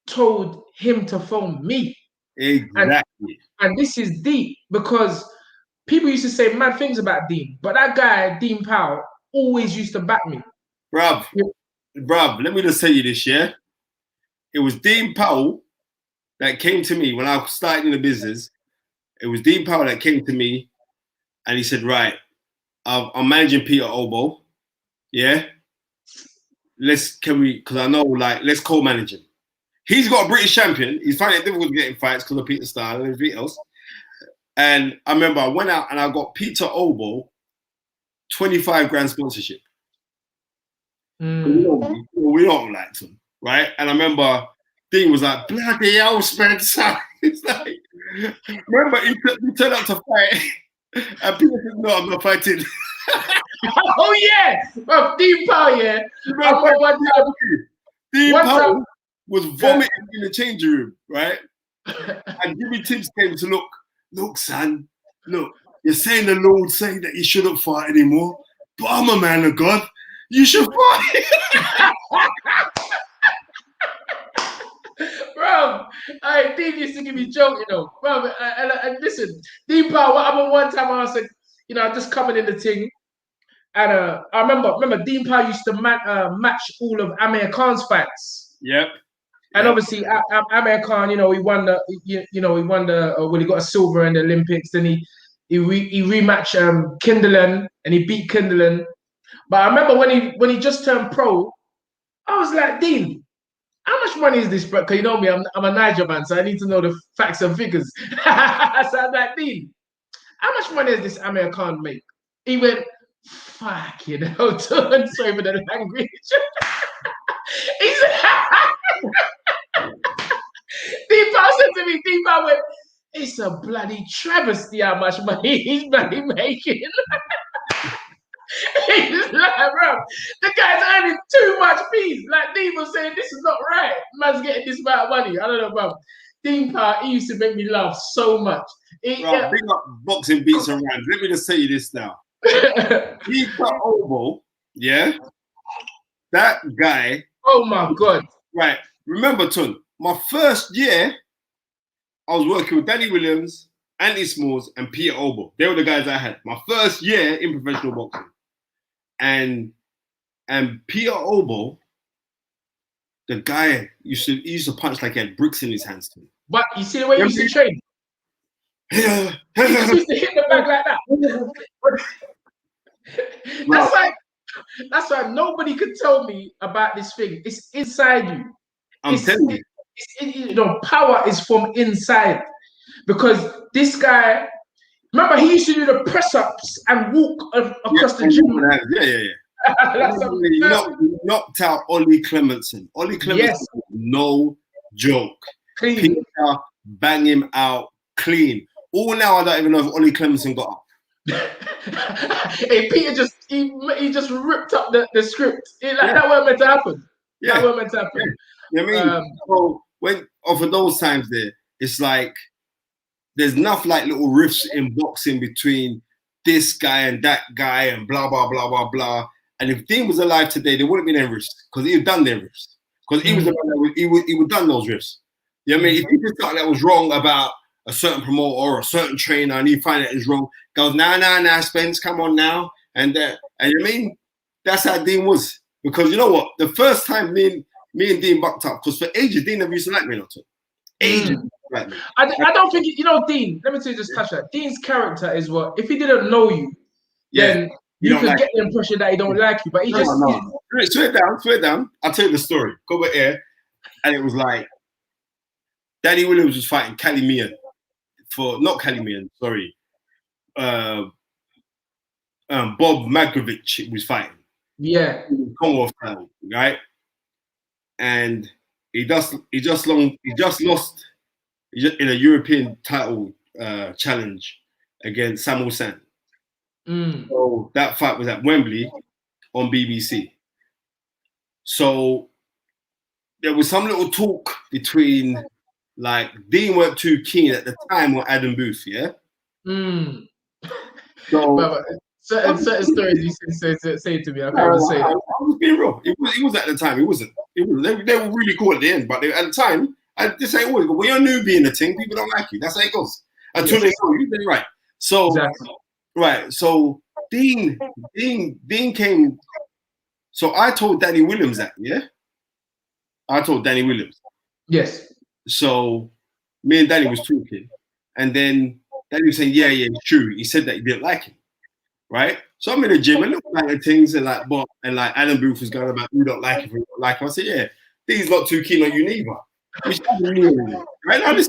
told him to phone me. Exactly. And this is deep because people used to say mad things about Dean, but that guy, Dean Powell, always used to back me. Bruv, let me just tell you this, yeah? It was Dean Powell that came to me when I started in the business. It was Dean Powell that came to me and he said, right, I'm managing Peter Obo. Yeah? Because I know, let's co-manage him. He's got a British champion. He's finding it difficult getting fights because of Peter's style and everything else. And I remember I went out and I got Peter Obo 25 grand sponsorship. We don't like him, right? And I remember Dean was like, bloody hell, Spencer. It's like, remember, he turned out to fight, and people said, no, I'm not fighting. Oh, yeah. Well, Dean Powell, yeah. Dean Powell was vomiting in the changing room, right? And Jimmy Tibbs came to look, son, look, you're saying the Lord saying that you shouldn't fight anymore, but I'm a man of God. You should fight. Bro, Dean used to give me joke, you know. Bro, and listen, Dean Powell, what happened one time I said, you know, I'm just coming in the thing. And I remember Dean Powell used to match all of Amir Khan's fights. Yep. And obviously, Amir Khan, you know, he won the when he got a silver in the Olympics. Then he rematched Kindelan, and he beat Kindelan. But I remember when he just turned pro, I was like, Dean, how much money is this, bro? Because you know me, I'm a Niger man, so I need to know the facts and figures. So I was like, Dean, how much money does this Amir Khan make? He went, fuck, you know, sorry for the language. He said, Dean Powell said to me, Dean Powell went, it's a bloody travesty how much money he's bloody making. He's like, bro, the guy's earning too much fees. Like Dean was saying, this is not right. Man's getting this amount of money. I don't know, bro. Dean Powell, he used to make me laugh so much. Big up boxing beats and rhymes. Let me just tell you this now. Peter Obo, yeah? That guy. Oh my God. Right. Remember, Tun, my first year, I was working with Danny Williams, Andy Smalls, and Peter Obo. They were the guys I had. My first year in professional boxing. And Peter Obo, the guy he used to punch like he had bricks in his hands. But you see the way he used to train? He used to hit the bag like that. That's why nobody could tell me about this thing. It's inside you. I'm telling you. You know, power is from inside. Because this guy, remember, he used to do the press-ups and walk across the gym. He knocked out Ollie Clementson. Ollie Clementson, no joke. Clean. Peter bang him out clean. All now, I don't even know if Ollie Clementson got up. Hey, Peter he just ripped up the script. That wasn't meant to happen. Yeah. That wasn't meant to happen. Yeah. You know what I mean? So for those times there, it's like there's enough like little riffs in boxing between this guy and that guy and blah blah blah blah blah. And if Dean was alive today, there wouldn't be any riffs because he'd done their riffs. Because he was the one that he would done those riffs. You know what I mean? If he did something that was wrong about a certain promoter or a certain trainer and he find that is wrong, goes, nah, Spence, come on now. And you know what I mean? That's how Dean was. Because you know what? The first time me and Dean bucked up, because for ages, Dean never used to like me not to. Ages. Like me. I don't think, you know, Dean, let me tell you, just touch that. Dean's character is what, if he didn't know you, then you could get the impression that he don't like you. But he Swear down. I'll tell you the story. Go over here. And it was like, Danny Williams was fighting Bob Magrovich was fighting. Yeah. Commonwealth title, right? And he just lost in a European title challenge against Samuel Sand. So that fight was at Wembley on BBC. So there was some little talk between, like, Dean weren't too keen at the time on Adam Booth, yeah? So certain stories you say to me, I can't even say that. I was being real. It was at the time. It wasn't. They were really cool at the end, but at the time, I just say always, when you're a newbie in the thing, people don't like you. That's how it goes. Until they know you, then right. So exactly. Right. So Dean came. So I told Danny Williams that, yeah? I told Danny Williams. Yes. So me and Danny was talking, and then Danny was saying, yeah, it's true. He said that he didn't like him. Right? So I'm in the gym and looking at things and like Alan Booth was going about, you don't like him, you don't like him. I said, yeah, Dean's not too keen on you neither. Right now, this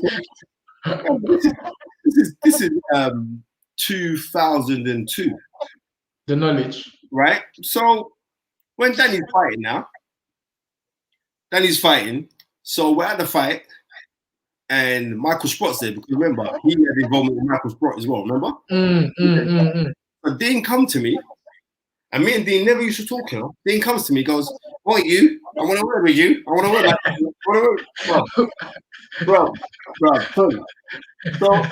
is 2002. The knowledge. Right? So when Danny's fighting now, so we're at the fight, and Michael Sprott's there, because remember, he had involvement with Michael Sprott as well, remember? But Dean come to me, and me and Dean never used to talk, you know. Dean comes to me, goes, "What, you? I want to work with you. I want to work like you. Bro. So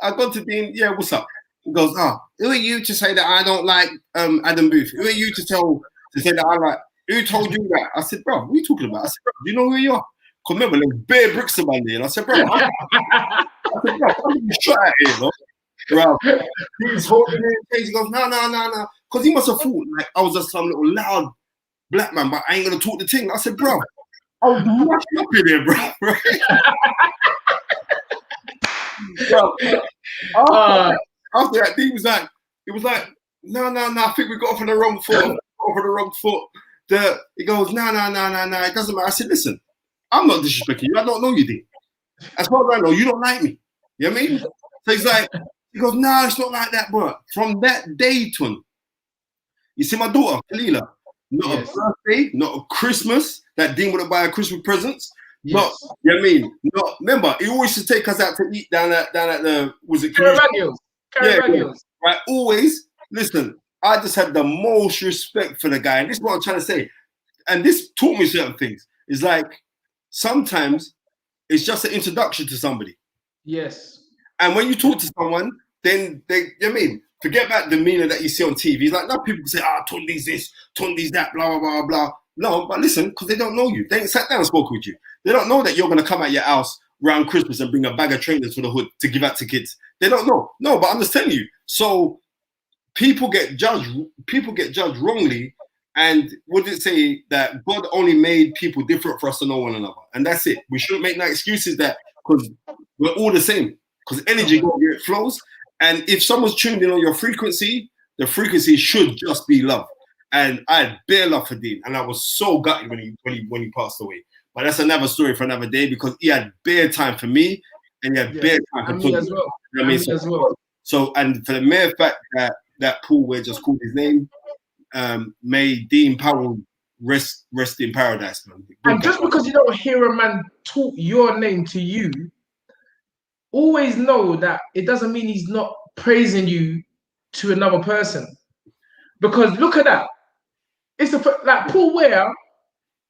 I got to Dean, yeah, what's up? He goes, who are you to say that I don't like Adam Booth? Who are you to say that I like? Who told you that? I said, bro, what are you talking about? I said, bro, do you know who you are? Because remember, there's bare bricks around there. And I said, bro, I'm shot at here, bro. He's holding it. He goes, no. Because he must have thought like I was just some little loud black man, but I ain't going to talk the thing. I said, bro, I was mashed up in there, bro. Bro, after that, he was like, no, I think we got off on the wrong foot. He goes, no, it doesn't matter. I said, listen, I'm not disrespecting you. I don't know you, D. As far as I know, you don't like me. You know what I mean? So he's like, he goes, no, it's not like that, bro. From that day, Tun, you see my daughter, Kalila, not a birthday, not a Christmas, that Dean wouldn't buy her Christmas presents. Not, you know what I mean? Not, remember, he always used to take us out to eat down at the, was it Caravaggio's? Right, always. Listen, I just had the most respect for the guy. And this is what I'm trying to say. And this taught me certain things. It's like, sometimes it's just an introduction to somebody. Yes. And when you talk to someone, then they, you know what I mean? Forget about the demeanor that you see on TV. It's like, now people say, Tunde's this, Tunde's that, blah, blah, blah, blah. No, but listen, because they don't know you. They ain't sat down and spoke with you. They don't know that you're going to come at your house around Christmas and bring a bag of trainers for the hood to give out to kids. They don't know. No, but I'm just telling you. So people get judged wrongly. And would it say that God only made people different for us to know one another? And that's it. We shouldn't make no excuses that because we're all the same. Because energy goes where it flows. And if someone's tuned in on your frequency, the frequency should just be love. And I had bare love for Dean. And I was so gutted when he passed away. But that's another story for another day, because he had bare time for me and he had bare time for me as well. You know what I mean? So, and for the mere fact that Paul Weir just called his name, may Dean Powell rest in paradise, man. And just because you don't hear a man talk your name to you, always know that it doesn't mean he's not praising you to another person. Because look at that. It's like Paul Weir,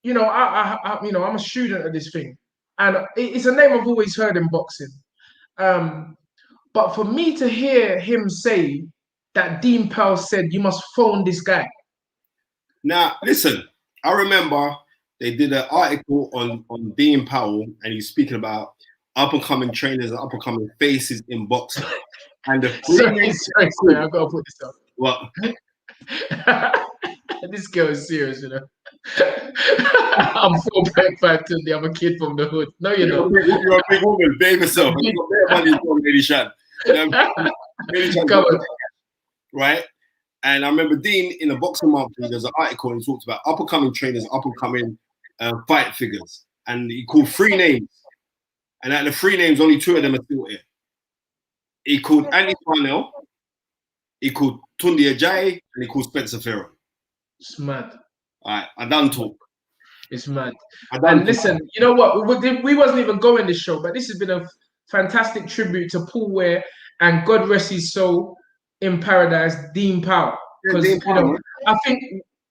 you know, I'm a student of this thing. And it's a name I've always heard in boxing. But for me to hear him say that Dean Powell said, you must phone this guy. Now, listen, I remember they did an article on Dean Powell, and he's speaking about up-and-coming trainers and up-and-coming faces in boxing. And the sorry, I've got to put this up. What? This girl is serious, you know. I'm 4'5" Tunde. I'm a kid from the hood. No, you're not. You're a big woman, babe yourself. You got bare money, Lady Shan. Come on. Right? And I remember Dean in the Boxing Monthly, there's an article and he talked about up-and-coming trainers, up-and-coming fight figures. And he called 3 names. And out of the 3 names, only 2 of them are still here. He called Andy Parnell, he called Tunde Ajayi, and he called Spencer Fearon. It's mad. All right, I done talk. It's mad. And listen, you know what? We wasn't even going this show, but this has been a fantastic tribute to Paul Weir and God rest his soul in paradise, Dean Powell. Because you know, I think,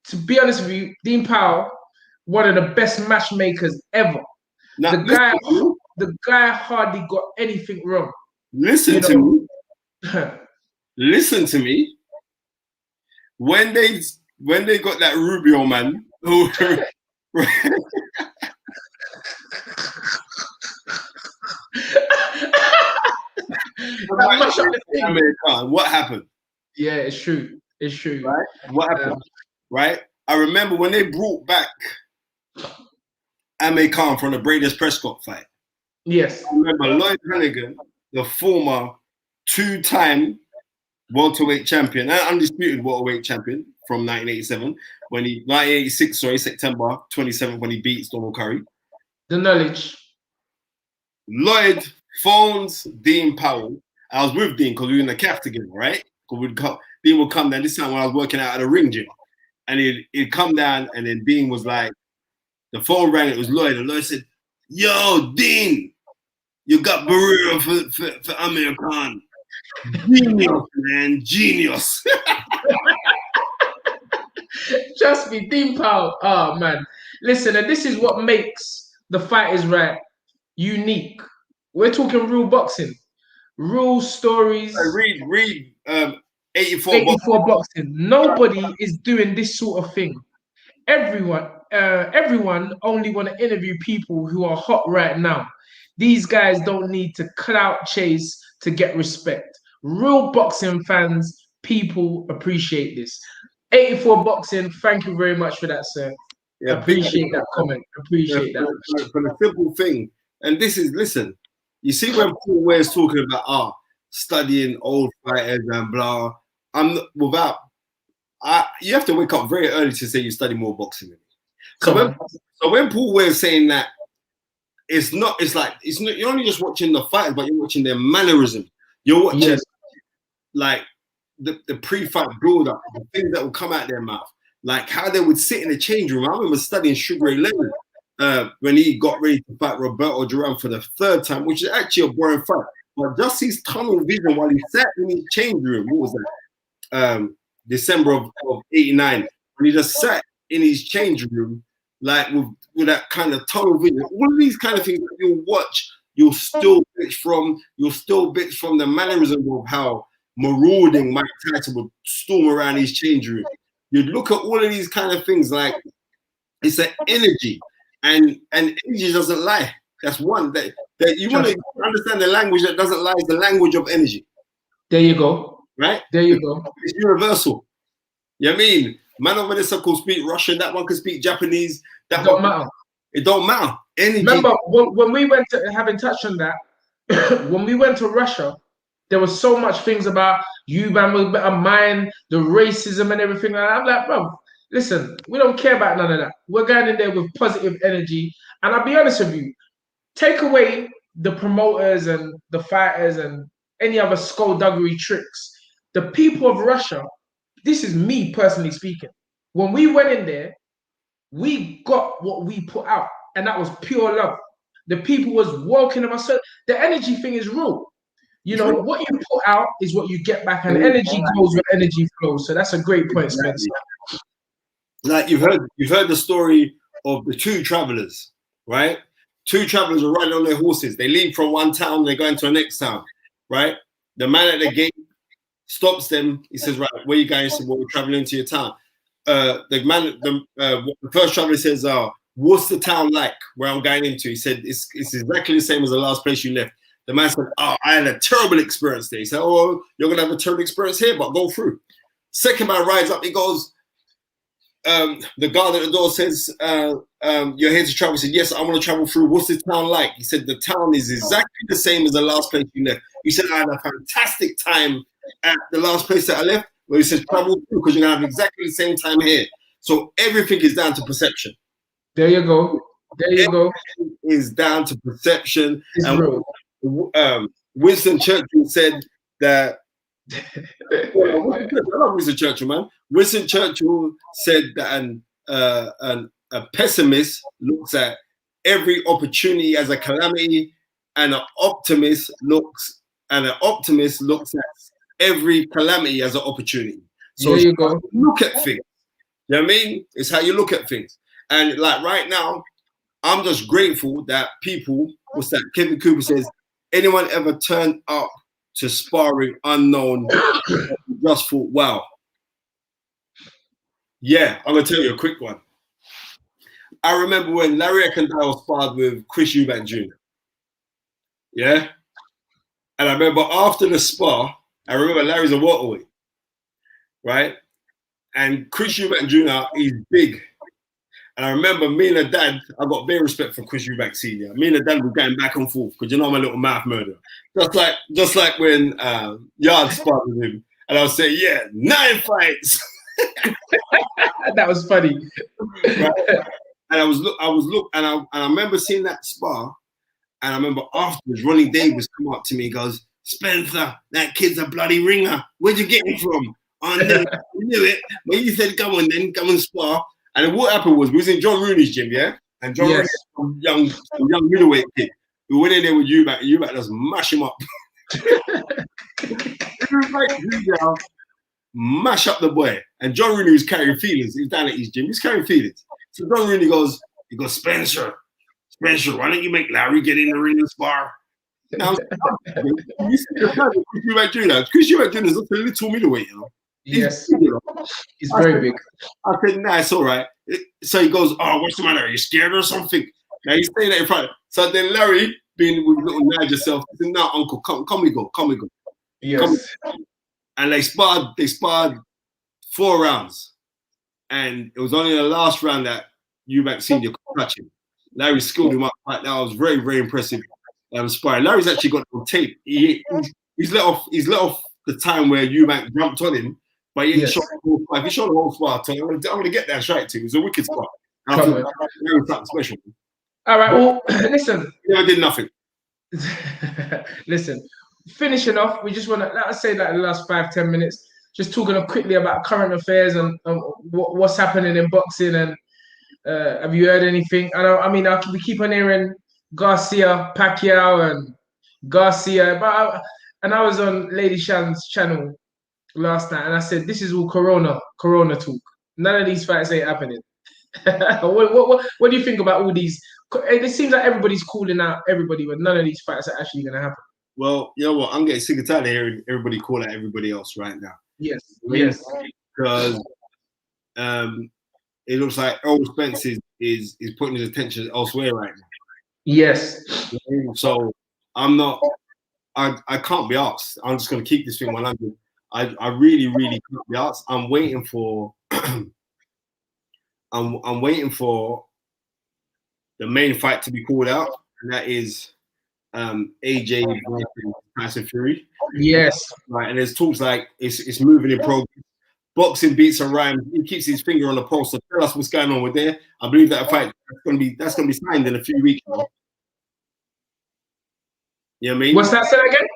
to be honest with you, Dean Powell, one of the best matchmakers ever. Now, the guy hardly got anything wrong. Listen to me. Listen to me. When they got that Rubio man who what happened? Yeah, it's true. It's true. Right? What happened? Right? I remember when they brought back Amir Khan from the Braders Prescott fight. Yes. I remember Lloyd Hannigan, the former 2-time welterweight champion, and undisputed welterweight champion from 1986, September 27th, when he beat Donald Curry. The knowledge. Lloyd phones Dean Powell. I was with Dean because we were in the CAF together, right? Because Dean would come down this time when I was working out at a ring gym. and he'd come down, and then Dean was like, the phone rang, it was Lloyd, and Lloyd said, "Yo, Dean, you got Barrera for Amir Khan. Genius, man, genius." Trust me, Dean Powell. Oh man, listen, and this is what makes The Fight Is Right unique. We're talking real boxing, real stories. Read 84 boxing. Nobody is doing this sort of thing. Everyone only want to interview people who are hot right now. These guys don't need to clout chase to get respect. Real boxing fans, people appreciate this. 84 Boxing, thank you very much for that, sir. Yeah, appreciate that comment. Appreciate that. For the simple thing, and this is, listen, you see when Paul Weir is talking about studying old fighters and blah, you have to wake up very early to say you study more boxing than me. So when Paul Weir is saying that, you're only just watching the fighters, but you're watching their mannerism. You're watching like the pre-fight build-up, the things that will come out their mouth, like how they would sit in the change room. I remember studying Sugar Ray Leonard when he got ready to fight Roberto Duran for the third time, which is actually a boring fight. But just his tunnel vision while he sat in his change room, what was that? December of '89, when he just sat in his change room, like with that kind of tunnel vision. All of these kind of things that you'll watch, you'll still bitch from the mannerism of how marauding Mike Tyson would storm around his change room. You'd look at all of these kind of things like it's an energy, and energy doesn't lie. That's one that you want to understand. The language that doesn't lie is the language of energy. There you go. Right? There you go. It's universal. You know what I mean? Man over there could speak Russian, that one could speak Japanese. That don't matter. It don't matter. Energy. Remember when we went to, having touched on that, when we went to Russia, there was so much things about you, man, was better mine, the racism and everything like that. I'm like, bro, listen, we don't care about none of that. We're going in there with positive energy. And I'll be honest with you, take away the promoters and the fighters and any other skullduggery tricks. The people of Russia, this is me personally speaking. When we went in there, we got what we put out, and that was pure love. The people was welcoming us. So the energy thing is real. You know, what you put out is what you get back, and energy goes where energy flows. So that's a great point, Spencer. Like you've heard the story of the two travelers, right? Two travelers are riding on their horses. They leave from one town, they go into the next town, right? The man at the gate stops them. He says, "Right, where you going?" He said, "Well, we're traveling to your town." The first traveler says, "What's the town like where I'm going into?" He said, "It's exactly the same as the last place you left." The man said, "Oh, I had a terrible experience there." He said, "Oh, you're gonna have a terrible experience here, but go through." Second man rides up. He goes, the guard at the door says, "You're here to travel." He said, "Yes, I want to travel through. What's the town like?" He said, "The town is exactly the same as the last place you left." He said, "I had a fantastic time at the last place that I left." Well, he says, "Travel through because you're gonna have exactly the same time here." So everything is down to perception. There you go. There you go. Everything is down to perception. It's and real. Winston Churchill said that. I love Winston Churchill, man. Winston Churchill said that a pessimist looks at every opportunity as a calamity, and an optimist looks at every calamity as an opportunity. So there you go. Look at things. You know what I mean? It's how you look at things. And like right now, I'm just grateful that people, what's that? Kevin Cooper says, anyone ever turned up to sparring unknown, just thought, wow. Yeah, I'm gonna tell you a quick one. I remember when Larry Eckendale sparred with Chris Eubank Jr. Yeah? And I remember after the spar, I remember Larry's a welterweight, right? And Chris Eubank Jr. is big. And I remember me and the dad, I got very respect for Chris Eubank Sr. Me and the dad were going back and forth because you know I'm a little mouth murderer. Just like when Yard sparred with him. And I would say, yeah, 9 fights. That was funny. Right? And I remember seeing that spar. And I remember afterwards, Ronnie Davis come up to me and goes, "Spencer, that kid's a bloody ringer. Where'd you get him from?" I knew it. When you said, come on spar. And then what happened was, we was in John Rooney's gym, yeah? And John Rooney, some young middleweight kid, we went in there with Eubank, and Eubank just mash him up. Mash up the boy. And John Rooney was carrying feelings. He was down at his gym. He was carrying feelings. So John Rooney goes, Spencer, why don't you make Larry get in the ring and spar? Now, you see the fact that Chris Eubank Jr. Chris Eubank Jr. is just a little middleweight, you know. Yes, he's very big. I said, nah, it's all right. So he goes, oh, what's the matter? Are you scared or something? Now he's saying that in front. So then Larry, being with little Nigel self, said, no, uncle, come we go. Yes. And they sparred 4 rounds. And it was only the last round that Eubank Senior could touch him. Larry skilled him up. That was very, very impressive. Sparring. Larry's actually got on tape. He's let off the time where Eubank jumped on him, but he shot the whole spar. If he shot the whole spar, I'm going to get that straight to him. It was a wicked spot. I thought Larry was something special. All right, well, listen. He never did nothing. Listen, finishing off, we just want to, let's say like the last 5-10 minutes, just talking quickly about current affairs and what's happening in boxing. And have you heard anything? We keep on hearing Garcia, Pacquiao, and Garcia. And I was on Lady Shan's channel last night, and I said, this is all Corona talk. None of these fights ain't happening. What do you think about all these? It seems like everybody's calling out everybody, but none of these fights are actually going to happen. Well, you know what? I'm getting sick and tired of hearing everybody call out everybody else right now. Yes. Because it looks like Errol Spence is putting his attention elsewhere right now. Yes. So I'm not. I can't be asked. I'm just going to keep this thing 100. I really, really can't be asked. I'm waiting for. I'm waiting for the main fight to be called out, and that is AJ versus Tyson Fury. Yes. Right, and there's talks like it's moving in progress. Boxing beats and rhymes. He keeps his finger on the pulse. So tell us what's going on with there. I believe that fight that's gonna be signed in a few weeks. You know what I mean? What's that said again?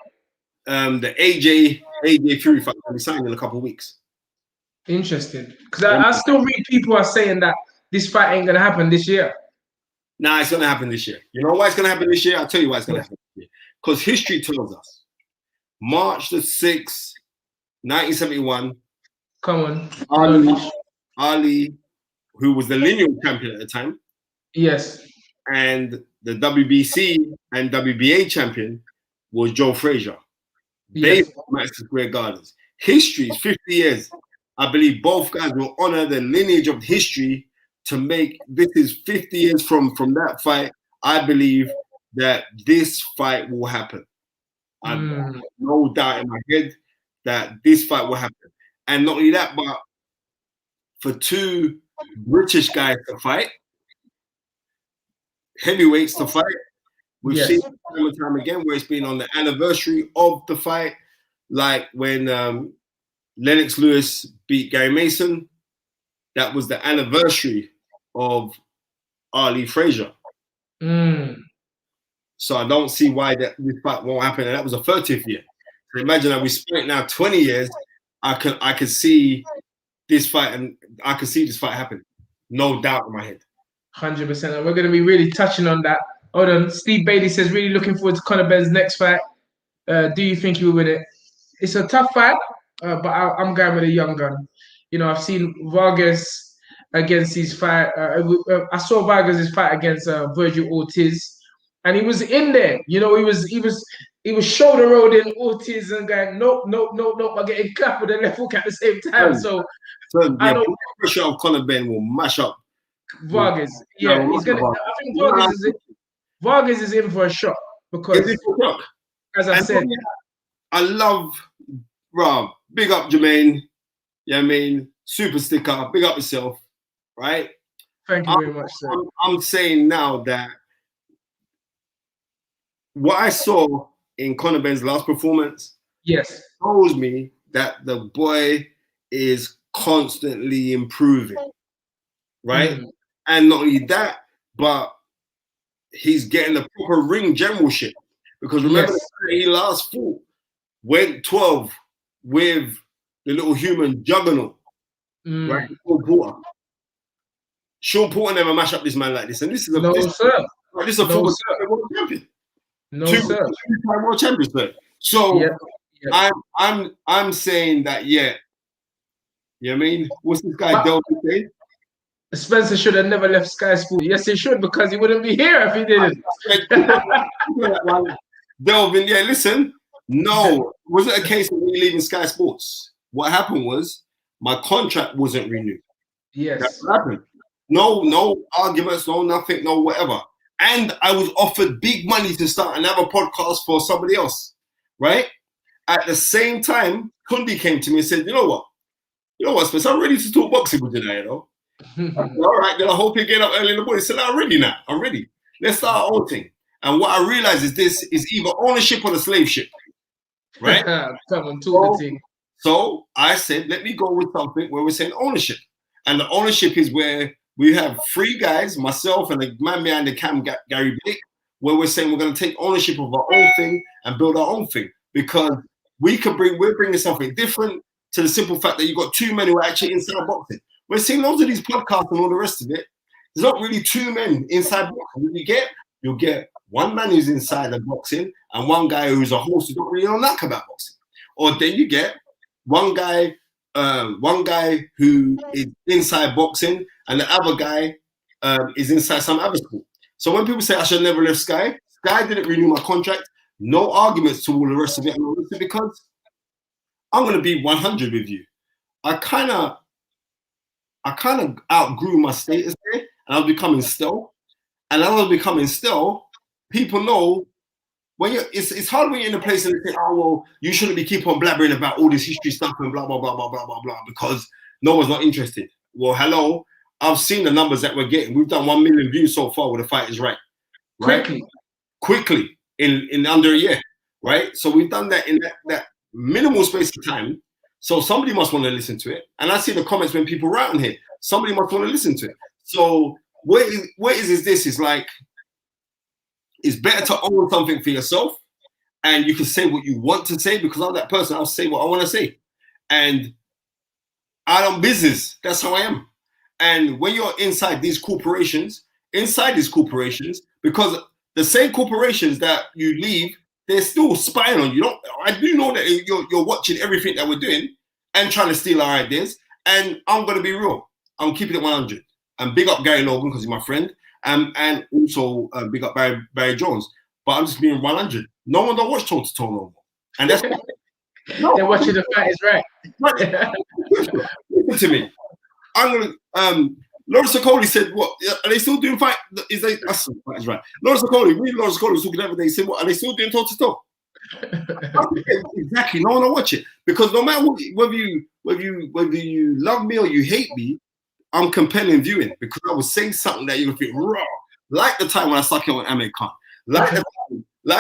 The AJ Fury fight will be signed in a couple of weeks. Interesting, because I still read people are saying that this fight ain't gonna happen this year. Nah, it's gonna happen this year. You know why it's gonna happen this year? I'll tell you why it's gonna happen this year. Because history tells us March the 6th, 1971. Come on, Ali, who was the lineal champion at the time. Yes. And the WBC and WBA champion was Joe Frazier. Yes. They were Madison Square Gardens. History is 50 years. I believe both guys will honor the lineage of history to make this is 50 years from that fight. I believe that this fight will happen. I have no doubt in my head that this fight will happen. And not only that, but for 2 British guys to fight, heavyweights to fight, we've seen time and time again where it's been on the anniversary of the fight, like when Lennox Lewis beat Gary Mason. That was the anniversary of Ali Frazier. So I don't see why this fight won't happen. And that was the 30th year. So imagine that we spent now 20 years. I could see this fight, and I could see this fight happen. No doubt in my head. 100%. And we're going to be really touching on that. Hold on. Steve Bailey says, really looking forward to Conor Benn's next fight. Do you think he will win it? It's a tough fight, but I'm going with a young gun. You know, I've seen Vargas against his fight. I saw Vargas' fight against Virgil Ortiz, and he was in there. You know, he was shoulder rolling Ortiz and going, nope, I'm getting clapped with a left hook at the same time. So I know pressure of Conor Benn will mash up Vargas. Yeah, he's gonna. I think Vargas is in for a shock because, as I said, I love Rob. Big up Jermaine. Yeah, I mean, super sticker. Big up yourself, right? Thank you very much, sir. I'm saying now that what I saw in Conor Benn's last performance, shows me that the boy is constantly improving, right? And not only that, but he's getting the proper ring generalship. Because remember, he last fought, went 12 with the little human juggernaut, right? Sean Porter never mash up this man like this, and this is a this is a former world champion. Two-time world champions, sir. So I'm saying that, you know what I mean? What's this guy Delvin saying? Spencer should have never left Sky Sports. Yes, he should, because he wouldn't be here if he didn't. Delvin, listen. No, it wasn't a case of me leaving Sky Sports. What happened was my contract wasn't renewed. Yes. That's what happened. No arguments, no nothing, no whatever. And I was offered big money to start another podcast for somebody else, right? At the same time, Tunde came to me and said, you know what, Spencer, I'm ready to talk boxing with you now, you know? I said, all right, then I hope you get up early in the morning. He said, I'm ready now. I'm ready. Let's start our own thing. And what I realized is this is either ownership or the slave ship, right? Come on, talk the thing. So I said, let me go with something where we're saying ownership. And the ownership is where we have 3 guys, myself and the man behind the cam, Gary Blake, where we're saying we're going to take ownership of our own thing and build our own thing, because we're bringing something different to the simple fact that you've got 2 men who are actually inside boxing. We're seeing loads of these podcasts and all the rest of it. There's not really 2 men inside boxing. You'll get 1 man who's inside the boxing and 1 guy who's a host who don't really know nothing about boxing. Or then you get one guy who is inside boxing and the other guy is inside some other sport. So when people say I should never left Sky didn't renew my contract. No arguments to all the rest of it, because I'm going to be 100 with you. I kind of outgrew my status there, and I was becoming still. And as I was becoming still, people know when it's hard when you're in a place and they say, oh, well, you shouldn't be keep on blabbering about all this history stuff and blah, blah, blah, blah, blah, blah, blah, because no one's not interested. Well, hello, I've seen the numbers that we're getting. We've done 1 million views so far with The Fight Is Right. Quickly, in under a year, right? So we've done that in that minimal space of time. So somebody must want to listen to it. And I see the comments when people write on here. Somebody must want to listen to it. So what is this? Is like, it's better to own something for yourself, and you can say what you want to say, because I'm that person. I'll say what I want to say, and I don't business. That's how I am. And when you're inside these corporations, because the same corporations that you leave, they're still spying on you. I do know that you're watching everything that we're doing and trying to steal our ideas. And I'm going to be real. I'm keeping it 100. And big up Gary Logan, because he's my friend. And also big up Barry Jones. But I'm just being 100. No one don't watch toe to toe no more. And that's they're watching The Fight Is Right. Listen to me. I'm gonna Lawrence Okoli said, what are they still doing fight? Is they that's right. Lawrence Okoli was talking the other day, he said, what are they still doing toe to toe? Exactly, no one will watch it. Because no matter what, whether you love me or you hate me, I'm compelling viewing, because I was saying something that you'll think raw. Like the time when I stuck it on Ahmed Khan. Like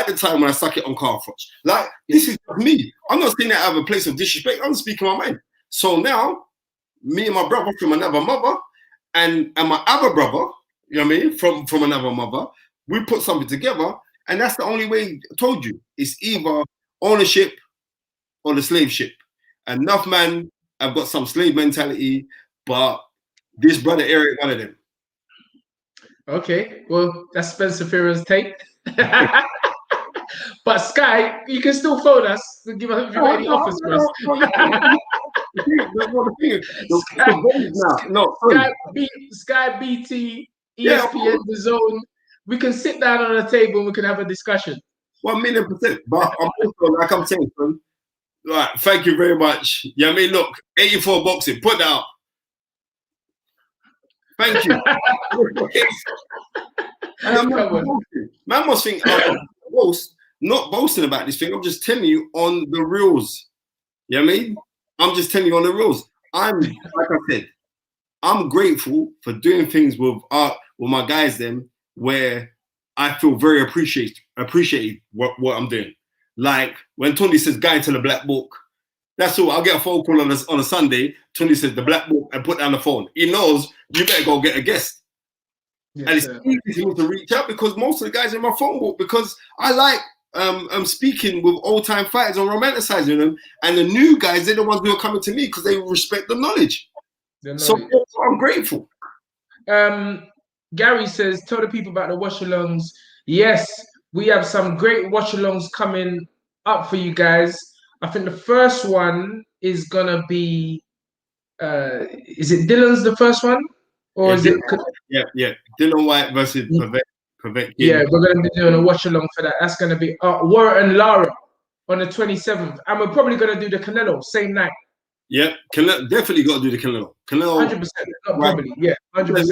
the time when I stuck it on Carl Froch. Like, this is me. I'm not saying that out of a place of disrespect. I'm speaking my mind. So now, me and my brother from another mother, and my other brother, you know what I mean, from another mother, we put something together, and that's the only way. I told you, it's either ownership or the slave ship. Enough man, I've got some slave mentality, but this brother Eric, one of them. Okay, well, that's Spencer Fearon's take. But Sky, you can still phone us and give us any offers for us. Sky, BT, ESPN, The Zone. We can sit down on a table and we can have a discussion. 1,000,000%. But I'm also, like I'm saying, right, thank you very much. Yeah, I mean, look, 84 boxing, put that up. Thank you. And I'm not boasting. Man must think I'm not boasting about this thing. I'm just telling you on the reels. You know what I mean? I'm just telling you on the reels. I'm, like I said, I'm grateful for doing things with my guys then, where I feel very appreciated what I'm doing. Like when Tunde says, "Guy into the black book," that's all. I'll get a phone call on a Sunday. Tunde says, "The black book," and put down the phone. He knows you better go get a guest. Yes, and it's easy for me to reach out, because most of the guys are in my phone book, because I like speaking with old time fighters and romanticizing them, and the new guys, they're the ones who are coming to me because they respect the knowledge. So I'm grateful. Gary says, tell the people about the watch-alongs. Yes, we have some great watch-alongs coming up for you guys. I think the first one is gonna be is it Dylan's the first one? Or yeah, is Dylan, it Dylan White versus Pavek. Yeah, we're gonna be doing a watch-along for that. That's gonna be Warren and Lara on the 27th. And we're probably gonna do the Canelo same night. Yeah, definitely got to do the Canelo. 100%, not probably. Yeah, 100%.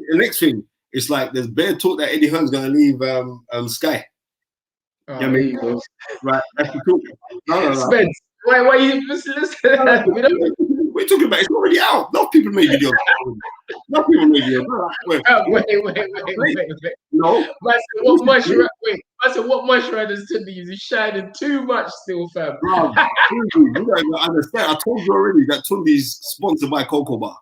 The next thing, it's like there's bare talk that Eddie Hearn's gonna leave Sky. Oh, yeah, I mean, right, that's the talk. No. Spence, why you listen? We're talking about it's already out. A lot of people made videos. Wait. No. I said, what moisturizer does Tunde use? He's shining too much still, fam. Bro, you don't even understand. I told you already that Tunde's sponsored by Cocoa Bar.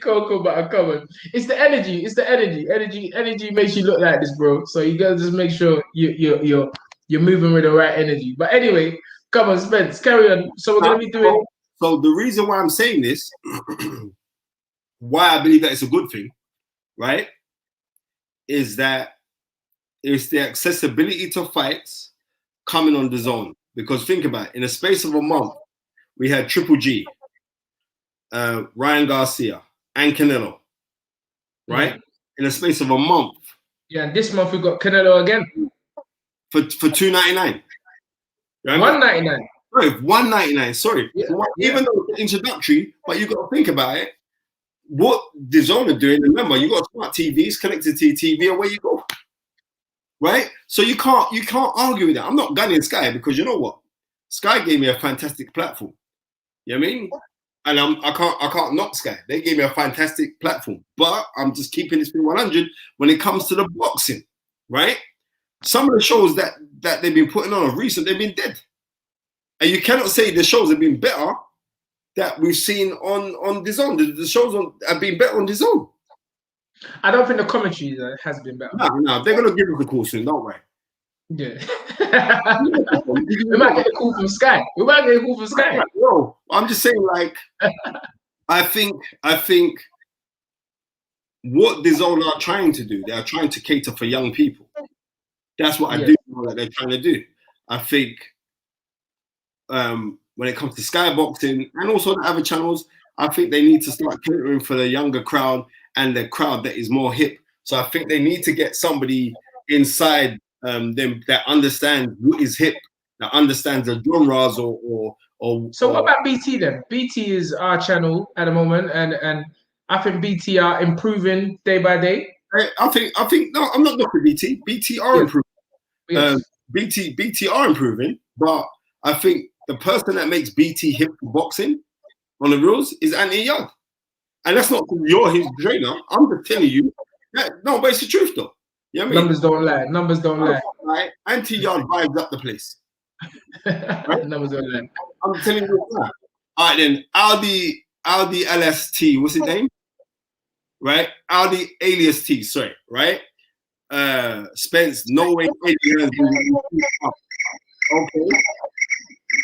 Cocoa Bar, come on. It's the energy. It's the energy. Energy makes you look like this, bro. So you gotta just make sure you're moving with the right energy. But anyway, come on, Spence, carry on. So we're gonna be doing. So the reason why I'm saying this, why I believe that it's a good thing, right, is that it's the accessibility to fights coming on the zone. Because think about it, in the space of a month, we had Triple G, Ryan Garcia, and Canelo, right? Yeah. In the space of a month. Yeah, and this month we got Canelo again. For $2.99. $1.99. Sorry, $1.99. Sorry. Yeah. Even though it's introductory, but you got to think about it. What DAZN are doing, remember, you got smart TVs connected to your TV, away you go. Right? So you can't argue with that. I'm not gunning Sky because you know what? Sky gave me a fantastic platform. You know what I mean? And I can't knock Sky. They gave me a fantastic platform. But I'm just keeping this thing 100 when it comes to the boxing, right? Some of the shows that they've been putting on of recent, they've been dead. And you cannot say the shows have been better that we've seen on DAZN. The shows have been better on DAZN. I don't think the commentary has been better. No, they're going to give us a call soon, don't worry. Yeah. We might get a call from Sky. No, I'm just saying, like, I think what DAZN are trying to do, they are trying to cater for young people. That's what I do know that they're trying to do. I think when it comes to Sky Boxing and also the other channels, I think they need to start catering for the younger crowd and the crowd that is more hip. So I think they need to get somebody inside them that understands what is hip, that understands the genres or. So what about BT then? BT is our channel at the moment, and I think BT are improving day by day. I think no, I'm not looking at BT. BT are improving. Yes. BT are improving, but I think the person that makes BT hip for boxing on the rules is Anthony Young. And that's not you're his trainer. I'm just telling you. No, but it's the truth though. You know what I mean? Numbers don't lie. Right? Anthony Young vibes up the place. Right? Numbers don't lie. I'm telling you that. All right then, Audi LST, what's his name? Right? Audi alias T, sorry, right? Spence, no way. Okay.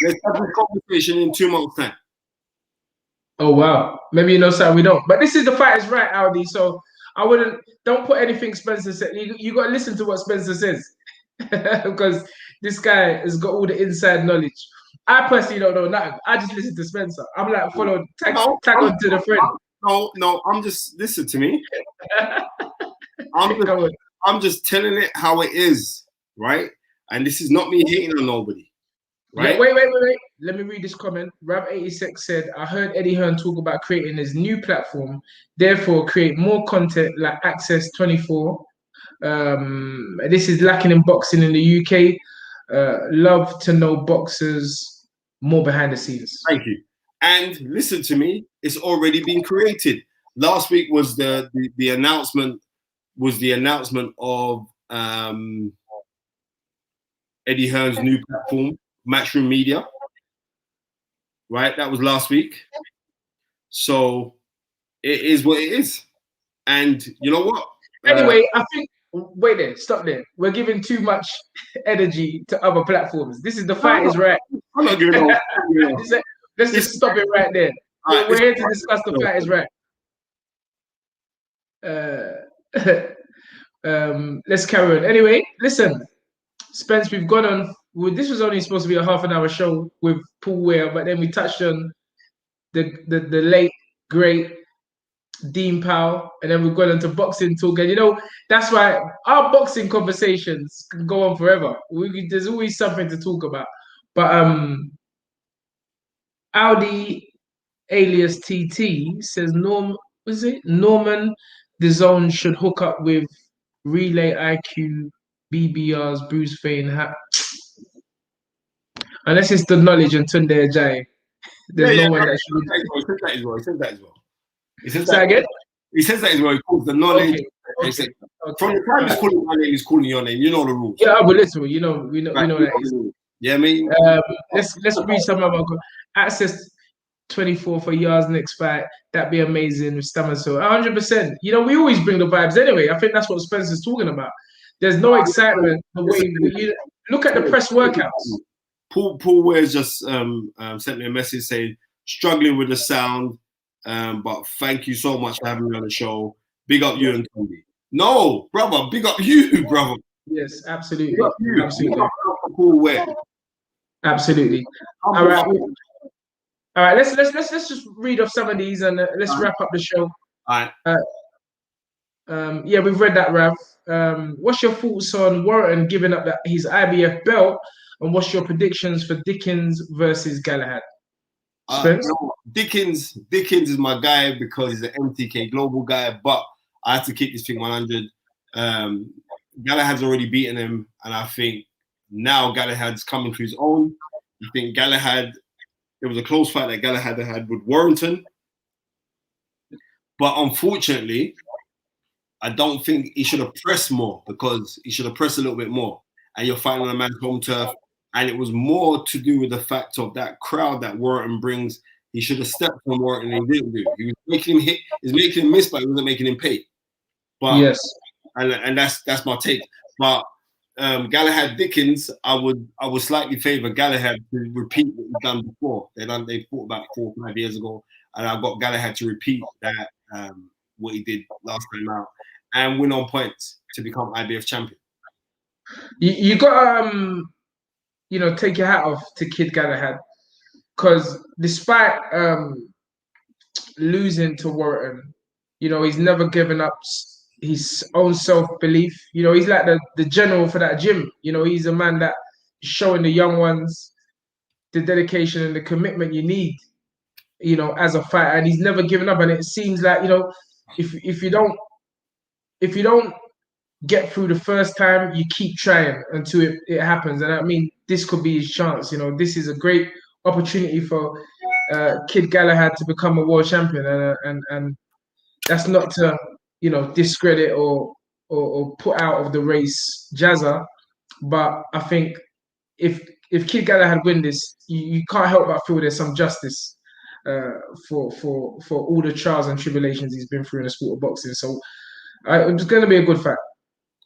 Let's have this conversation in 2 months' time. Oh wow. Maybe you know something we don't. But this is the Fight Is Right, Audi. So I don't put anything Spencer said. You gotta listen to what Spencer says. Because this guy has got all the inside knowledge. I personally don't know nothing. I just listen to Spencer. I'm like, tag on to the friend. No, I'm just listen to me. I'm just telling it how it is, right? And this is not me hating on nobody. Right? Yeah, wait. Let me read this comment. Rab86 said, I heard Eddie Hearn talk about creating his new platform, therefore create more content like Access 24. This is lacking in boxing in the UK. Love to know boxers more behind the scenes. Thank you. And listen to me, it's already been created. Last week was the announcement of Eddie Hearn's new platform, Matchroom Media. Right? That was last week. So it is what it is. And you know what? Anyway, I think wait there, stop there. We're giving too much energy to other platforms. This is The Fight Is Right. I'm not giving no. Let's just stop it right there. We're here to discuss The Fight Is Right. Let's carry on. Anyway, listen, Spence, we've gone on. Well, this was only supposed to be a half-an-hour show with Paul Weir, but then we touched on the late great Dean Powell, and then we've gone into boxing talk. And that's why our boxing conversations can go on forever. There's always something to talk about. But Audi alias TT says Norman DAZN should hook up with Relay IQ BBR's Bruce Fein. Unless it's the knowledge and Tunde Ajayi. There's no one that should. He says that as well. He says that again? He says that as well. He calls the knowledge. Okay. From the time he's calling my name, he's calling your name. You know the rules. Yeah, but listen, we know that is. Yeah, I mean. Let's read some of our access 24 for Yar's next fight. That'd be amazing with Stammer. So 100%. We always bring the vibes anyway. I think that's what Spencer's talking about. There's no excitement the way you look at the press workouts. Paul Weir just sent me a message saying struggling with the sound, but thank you so much for having me on the show. Big up you and Tony. No, brother, big up you, brother. Yes, absolutely. Big up you. Absolutely. Big up Paul Weir. Absolutely. All right. All right. Let's just read off some of these and let's wrap up the show. All right. Yeah, we've read that, Rav. What's your thoughts on Warren giving up his IBF belt? And what's your predictions for Dickens versus Galahad? Dickens is my guy because he's an MTK global guy, but I have to keep this thing 100. Galahad's already beaten him, and I think now Galahad's coming to his own. I think Galahad, it was a close fight that Galahad had with Warrington, but unfortunately, I don't think he should have pressed more because he should have pressed a little bit more. And you're fighting on a man's home turf. And it was more to do with the fact of that crowd that Warrington brings. He should have stepped on Warrington and he didn't do. He was making him hit, he was making him miss, but he wasn't making him pay. But yes, and that's my take. But Galahad Dickens, I would slightly favour Galahad to repeat what he's done before. They fought about 4 or 5 years ago, and I got Galahad to repeat that what he did last time out and win on points to become IBF champion. You got take your hat off to Kid Galahad because despite losing to Warrington, he's never given up his own self-belief. He's like the general for that gym. He's a man that is showing the young ones the dedication and the commitment you need, as a fighter, and he's never given up. And it seems like, if you don't get through the first time, you keep trying until it happens. And I mean, this could be his chance. This is a great opportunity for Kid Galahad to become a world champion. And that's not to, discredit or put out of the race Jazza. But I think if Kid Galahad win this, you can't help but feel there's some justice for all the trials and tribulations he's been through in the sport of boxing. So it's going to be a good fight.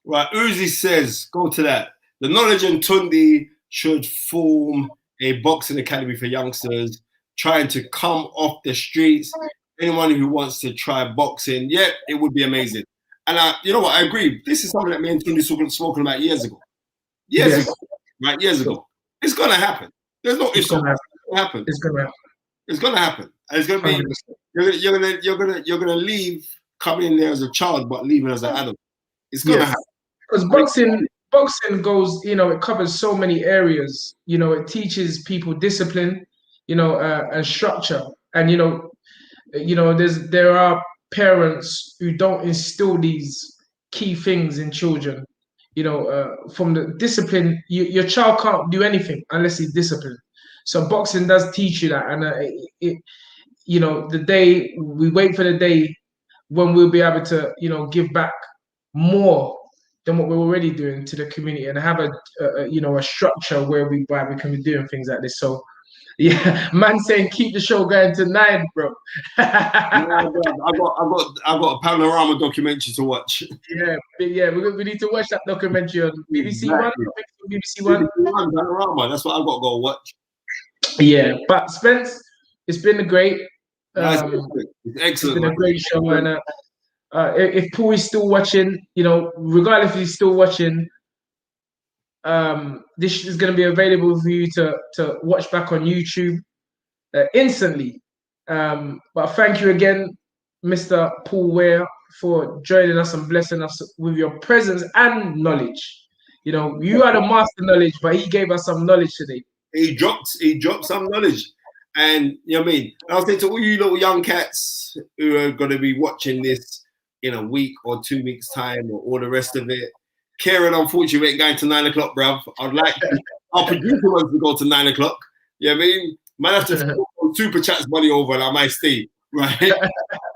Right, Uzi says, go to that. The Knowledge and Tunde should form a boxing academy for youngsters trying to come off the streets. Anyone who wants to try boxing, yeah, it would be amazing. And you know what, I agree. This is something that me and Tunde spoken about years ago. Years ago. It's going to happen. There's no issue. It's going to happen. It's going to happen. It's going to happen. And it's going to be, you're going to leave coming in there as a child, but leaving as an adult. It's going to happen. Because boxing goes, it covers so many areas. It teaches people discipline, and structure. And there are parents who don't instill these key things in children. From the discipline, your child can't do anything unless he's disciplined. So boxing does teach you that, and the day we wait for the day when we'll be able to, give back more than what we're already doing to the community and have a structure where we can be doing things like this. So Yeah, man saying keep the show going to 9, bro. No, I've got a panorama documentary to watch. Yeah, we need to watch that documentary on BBC One. Exactly. BBC One. Panorama. That's what I've got to go watch. Yeah, but Spence, it's been a great. It's excellent. It's been a great show, and if Paul is still watching, you know, regardless if he's still watching, this is going to be available for you to watch back on YouTube instantly. But thank you again, Mr. Paul Weir, for joining us and blessing us with your presence and knowledge. You know, you had a master knowledge, but he gave us some knowledge today. He dropped some knowledge. And you know what I mean? And I'll say to all you little young cats who are going to be watching this in a week or 2 weeks' time or all the rest of it, Kieran, unfortunately, ain't going to 9 o'clock, bruv. I'd like our producer wants to go to 9 o'clock. You know what I mean? Might have to super chats money over and I might stay, right?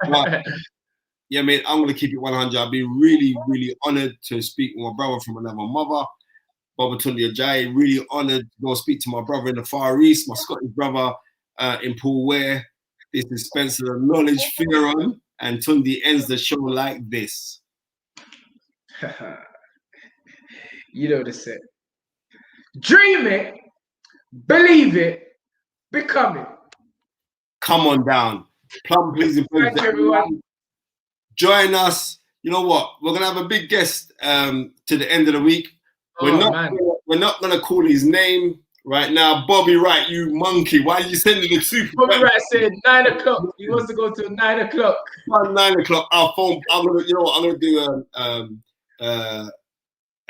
But, yeah, mate, I'm going to keep it 100. I've been really, really honored to speak with my brother from another mother, Baba Tunde Ajayi. Really honored to go speak to my brother in the Far East, my Scottish brother in Paul Weir. This is Spencer the Knowledge Fearon, and Tunde ends the show like this. You know the set. Dream it, believe it, become it. Come on down. Plum, please. Thank you, everyone. Join us. You know what? We're gonna have a big guest to the end of the week. We're not gonna call his name right now. Bobby Wright, you monkey. Why are you sending the super? Bobby Wright said 9 o'clock. He wants to go to 9 o'clock. 9 o'clock. Our phone. I'm gonna do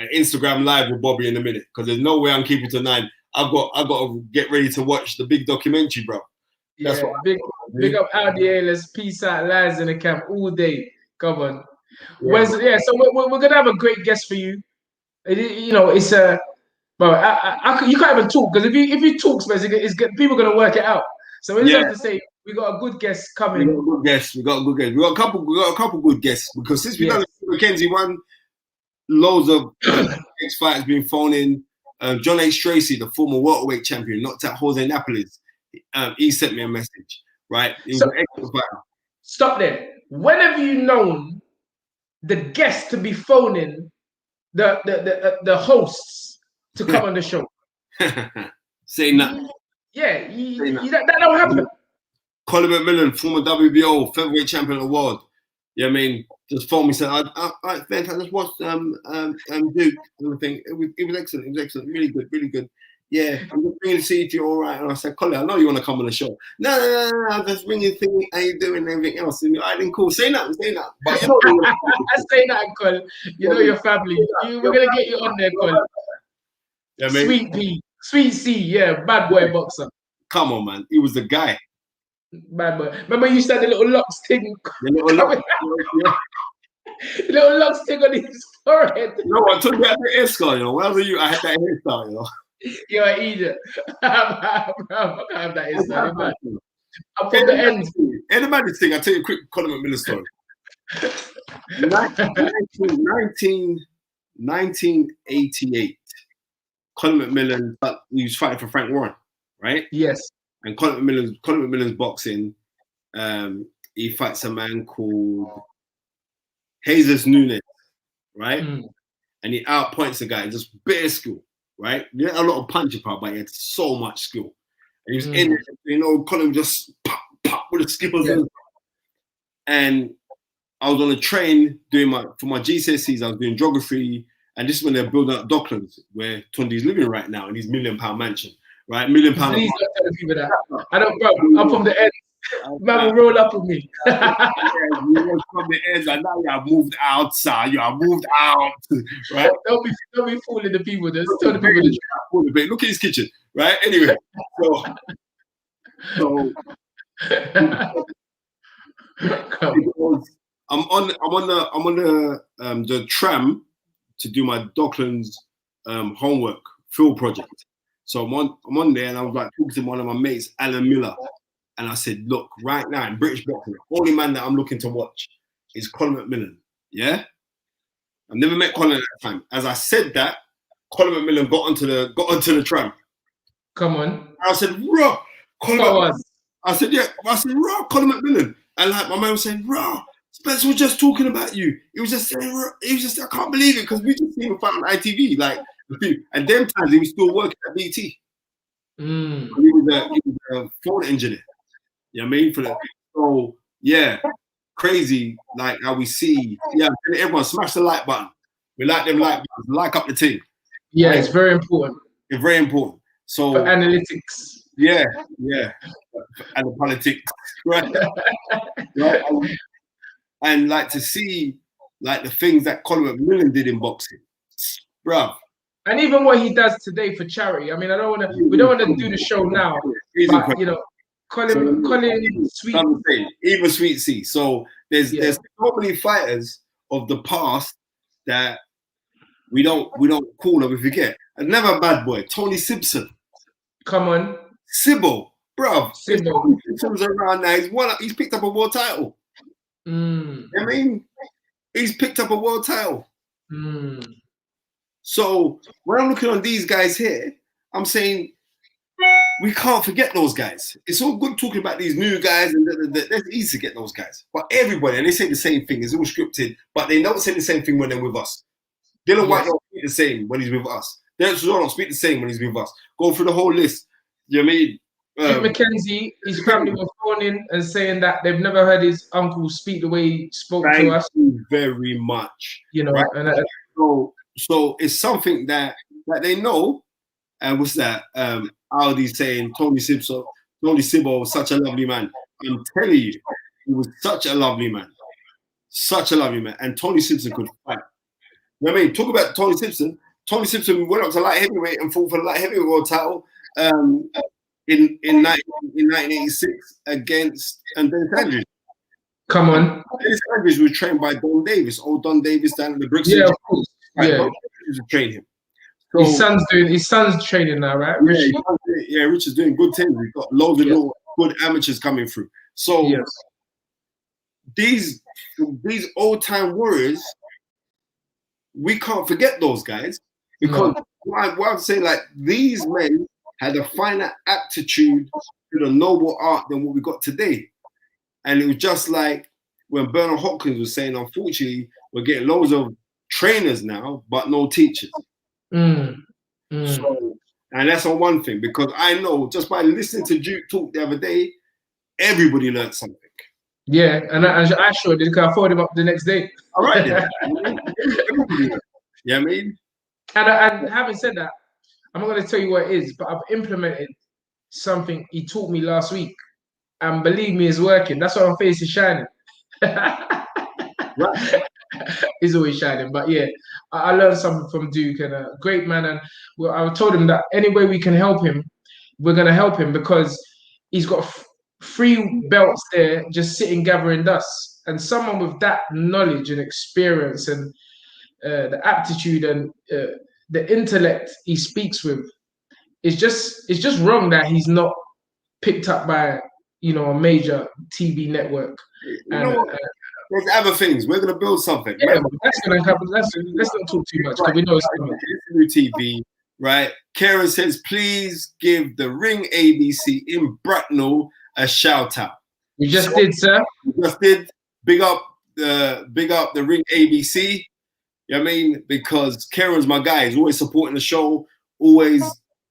an Instagram live with Bobby in a minute because there's no way I'm keeping to 9. I've got to get ready to watch the big documentary, bro. That's what big up out the A-list, peace out, lads in the camp all day. Come on. Yeah, so we're gonna have a great guest for you. You know, it's a you can't even talk because if you talk, it's people are gonna work it out. So we just have to say we got a good guest coming. We got a good guest. We got a couple good guests because since we done the Mackenzie one, loads of ex-fighters been phoning. John H. Tracy, the former welterweight champion, knocked out Jose Napoles. He sent me a message. Right? He was an excellent fighter. Stop there. When have you known the guests to be phoning the hosts to come on the show? Say nothing. Yeah, that don't happen. Colin McMillan, former WBO featherweight champion award. Yeah, I mean, just phoned me, said, I think I just watched Duke and everything. It was excellent. It was excellent. Really good, really good. Yeah, I'm just ringing to see if you're all right. And I said, Colin, I know you want to come on the show. No, I'm just ringing to see how you doing and everything else. And I didn't cool. Say nothing. But you know, I say nothing, Colin. You know your family. We're going to get you on there, Colin. Yeah, man. Sweet P, Sweet C, yeah, bad boy boxer. Come on, man. He was the guy. Bad boy. Remember you said the little locks thing? The little locks. The little locks thing on his forehead. No, I took that hairstyle, you know. Where were you? I had that hairstyle, you know. You're an idiot. I have that hairstyle, man. I'm from the end. And the maddest thing, I'll tell you a quick Colin McMillan story. 1988, Colin McMillan, he was fighting for Frank Warren, right? Yes. And Colin McMillan's boxing. He fights a man called Jesus Nunes, right? And he outpoints the guy, just bare skill, right? He had a lot of punching power, but he had so much skill. And he was in it, you know, Colin just pop with the skills. Yeah. And I was on a train for my GCSEs, I was doing geography, and this is when they're building up Docklands, where Tunde's living right now in his £1 million mansion, right? £1 million. Please don't tell the people that. I don't, bro. I'm from the end. Man will roll up with me. You was from the end, and now you have moved outside. You have moved out, right? Don't be fooling the people. Just tell the people the truth. Look at his kitchen, right? Anyway, so I'm on the tram to do my Docklands homework field project. So I'm on there, and I was like talking to one of my mates, Alan Miller. And I said, look, right now in British boxing, the only man that I'm looking to watch is Colin McMillan. Yeah? I've never met Colin at that time. As I said that, Colin McMillan got onto the tram. Come on. And I said, bro, I said, yeah. I said, raw, Colin McMillan. And like my man was saying, raw, Spencer was just talking about you. He was just saying, raw. He was just, I can't believe it because we just seen him fight on ITV. Like, and them times he was still working at BT. He was a phone engineer. You know what I mean? So yeah, crazy like how we see. Yeah, everyone smash the like button. We like them like buttons. Like up the team. Yeah, right? It's very important. It's very important. So for analytics. Yeah. And the politics, right? Right? And like to see like the things that Colin McMillan did in boxing, bruv. And even what he does today for charity. I mean, we don't want to do the show now, but you know, Colin, Sweet, even Sweet C. So there's so many fighters of the past that we don't call or we forget. Another bad boy, Tony Simpson. Come on, Sybil, bruv. Simpson's around now. He's picked up a world title. I mean, he's picked up a world title. So when I'm looking on these guys here, I'm saying we can't forget those guys. It's all good talking about these new guys, and that's easy to get those guys. But everybody, and they say the same thing, it's all scripted, but they don't say the same thing when they're with us. Dylan White don't speak the same when he's with us. Derek Chisora don't speak the same when he's with us. Go through the whole list. You know what I mean? Ric McKenzie, his family were phoning and saying that they've never heard his uncle speak the way he spoke to us. Thank you very much. You know, right? And so it's something that they know. And what's that? Aldi saying Tony Sibbo was such a lovely man. I'm telling you, he was such a lovely man. Such a lovely man. And Tony Simpson could fight. You know what I mean? Talk about Tony Simpson. Tony Simpson went up to light heavyweight and fought for the light heavyweight world title in 1986 against Dennis Andrews. Come on. Dennis Andrews was trained by Don Davis, old Don Davis down at the Bricks. Yeah, of course. Right, Don Davis trained him. So, his son's training now, right? Rich is doing good things. We've got loads of little good amateurs coming through. So these old time warriors, we can't forget those guys because what I'm saying, like these men had a finer aptitude to the noble art than what we got today. And it was just like when Bernard Hopkins was saying, unfortunately, we're getting loads of trainers now, but no teachers. So, and that's on one thing, because I know just by listening to Duke talk the other day, everybody learned something. Yeah, and I sure did, because I followed him up the next day. All right, yeah. Yeah, I mean, and having said that, I'm not going to tell you what it is, but I've implemented something he taught me last week, and believe me, it's working. That's why my face is shining. Right. He's always shining, but yeah, I learned something from Duke, and a great man. And I told him that any way we can help him, we're going to help him, because he's got 3 belts there just sitting gathering dust. And someone with that knowledge and experience and the aptitude and the intellect he speaks with, it's just wrong that he's not picked up by a major TV network. There's other things. We're going to build something. Yeah, right? That's going to happen. Let's not talk too much, because we know it's coming. New TV, right? Karen says, please give the Ring ABC in Bracknell a shout out. We just did, sir. We just did. Big up the Ring ABC. You know what I mean? Because Karen's my guy. He's always supporting the show, always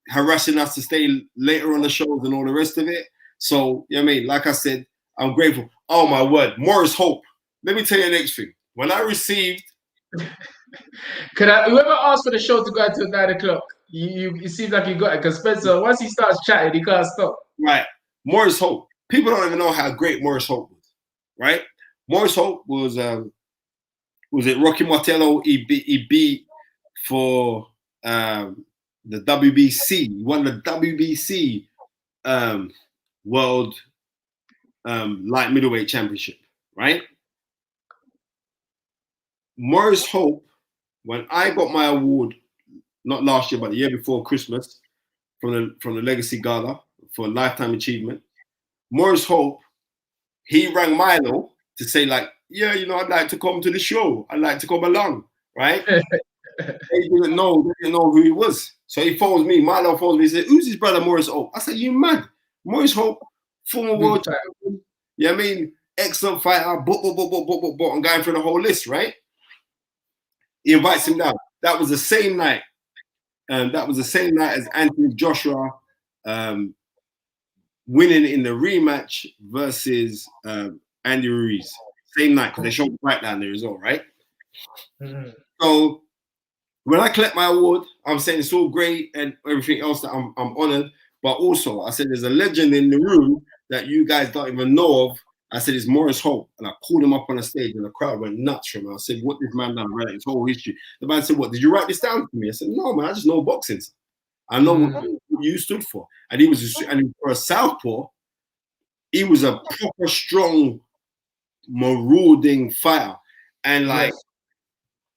harassing us to stay later on the shows and all the rest of it. So, you know what I mean? Like I said, I'm grateful. Oh my word, Morris Hope. Let me tell you the next thing. When I received, whoever asked for the show to go until 9 o'clock, it seems like you got it, because Spencer, once he starts chatting, he can't stop. Right, Morris Hope. People don't even know how great Morris Hope was. Right, Morris Hope was it Rocky Martello? He beat for the WBC. He won the WBC World Light Middleweight Championship. Right. Morris Hope, when I got my award, not last year, but the year before Christmas, from the Legacy Gala for Lifetime Achievement, Morris Hope, he rang Milo to say, like, yeah, I'd like to come to the show. I'd like to come along, right? They didn't know who he was. So he phones me. Milo phones me and said, who's his brother Morris Hope? I said, you mad? Maurice Hope, former world champion. Yeah, I mean, excellent fighter. I'm going through the whole list, right? He invites him down. That was the same night. That was the same night as Anthony Joshua winning in the rematch versus Andy Ruiz. Same night, because they showed right down there as well, right? Mm-hmm. So when I collect my award, I'm saying it's all great and everything else that I'm honored. But also, I said there's a legend in the room that you guys don't even know of. I said it's Maurice Hope, and I called him up on the stage, and the crowd went nuts for him. I said, "What this man done? Right, his whole history." The man said, "What? Did you write this down for me?" I said, "No, man. I just know boxing. I know what you stood for." And he was, and for a southpaw, he was a proper strong, marauding fighter, and like,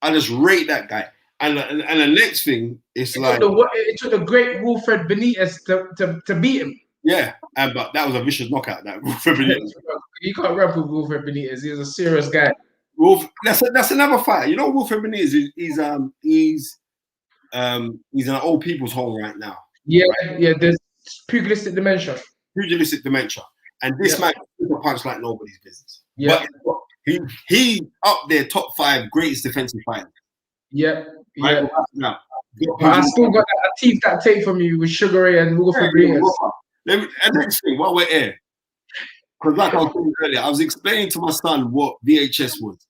I just rate that guy. And the next thing is it took the great Wilfred Benitez to beat him. Yeah, but that was a vicious knockout. That Wilfred Benitez. You can't rap with Wilfred Benitez. He's a serious guy. That's another fight. You know, Wilfred Benitez. He's in an old people's home right now. Yeah, right? Yeah. There's pugilistic dementia. And this man can punch like nobody's business. Yeah. But he up there top 5 greatest defensive fighters. Yeah. Right? Yeah. I still got that tape from you with Sugar Ray and Wilfred Benitez. And next thing, while we're here, because like I was saying earlier, I was explaining to my son what VHS was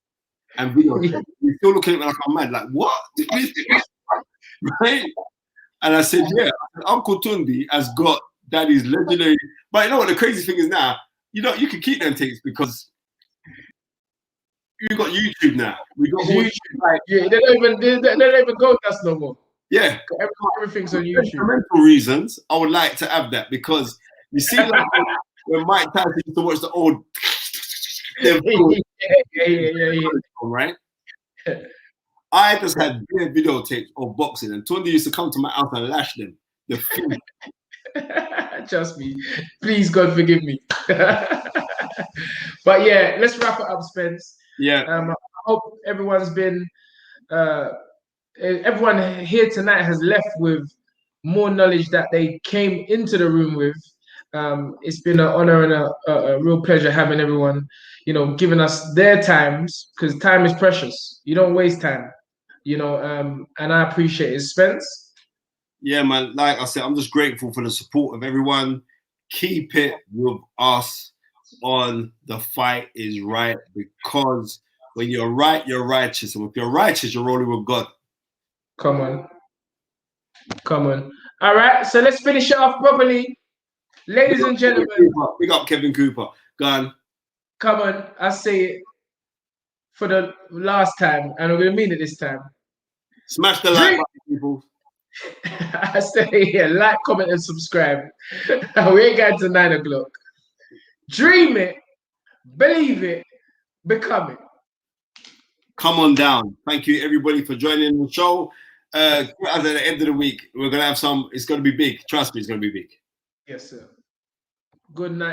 and video. He's still looking at me like I'm mad. Like, what? Right? And I said, yeah, Uncle Tunde has got daddy's legendary. But you know what the crazy thing is now? You know, you can keep them tapes because we've got YouTube now. We got YouTube. Yeah, they don't even go with us no more. Yeah, everything's on YouTube. For mental reasons, I would like to have that because you see, like when Mike Tyson used to watch the old, right? I just had videotapes of boxing, and Tunde used to come to my house and lash them. Trust me, please, God forgive me. But yeah, let's wrap it up, Spence. Yeah. I hope everyone's been. Everyone here tonight has left with more knowledge that they came into the room with. It's been an honor and a real pleasure having everyone, giving us their times, because time is precious. You don't waste time, and I appreciate it. Spence? Yeah, man. Like I said, I'm just grateful for the support of everyone. Keep it with us on The Fight Is Right, because when you're right, you're righteous. And if you're righteous, you're rolling with God. Come on. All right, so let's finish it off properly. Ladies and gentlemen. Big up Kevin Cooper. Go on. Come on, I say it for the last time, and I'm going to mean it this time. Smash the like button, people. I say here, like, comment, and subscribe. We ain't got to 9 o'clock. Dream it, believe it, become it. Come on down. Thank you, everybody, for joining the show. At the end of the week, we're going to have some. It's going to be big. Trust me, it's going to be big. Yes, sir. Good night.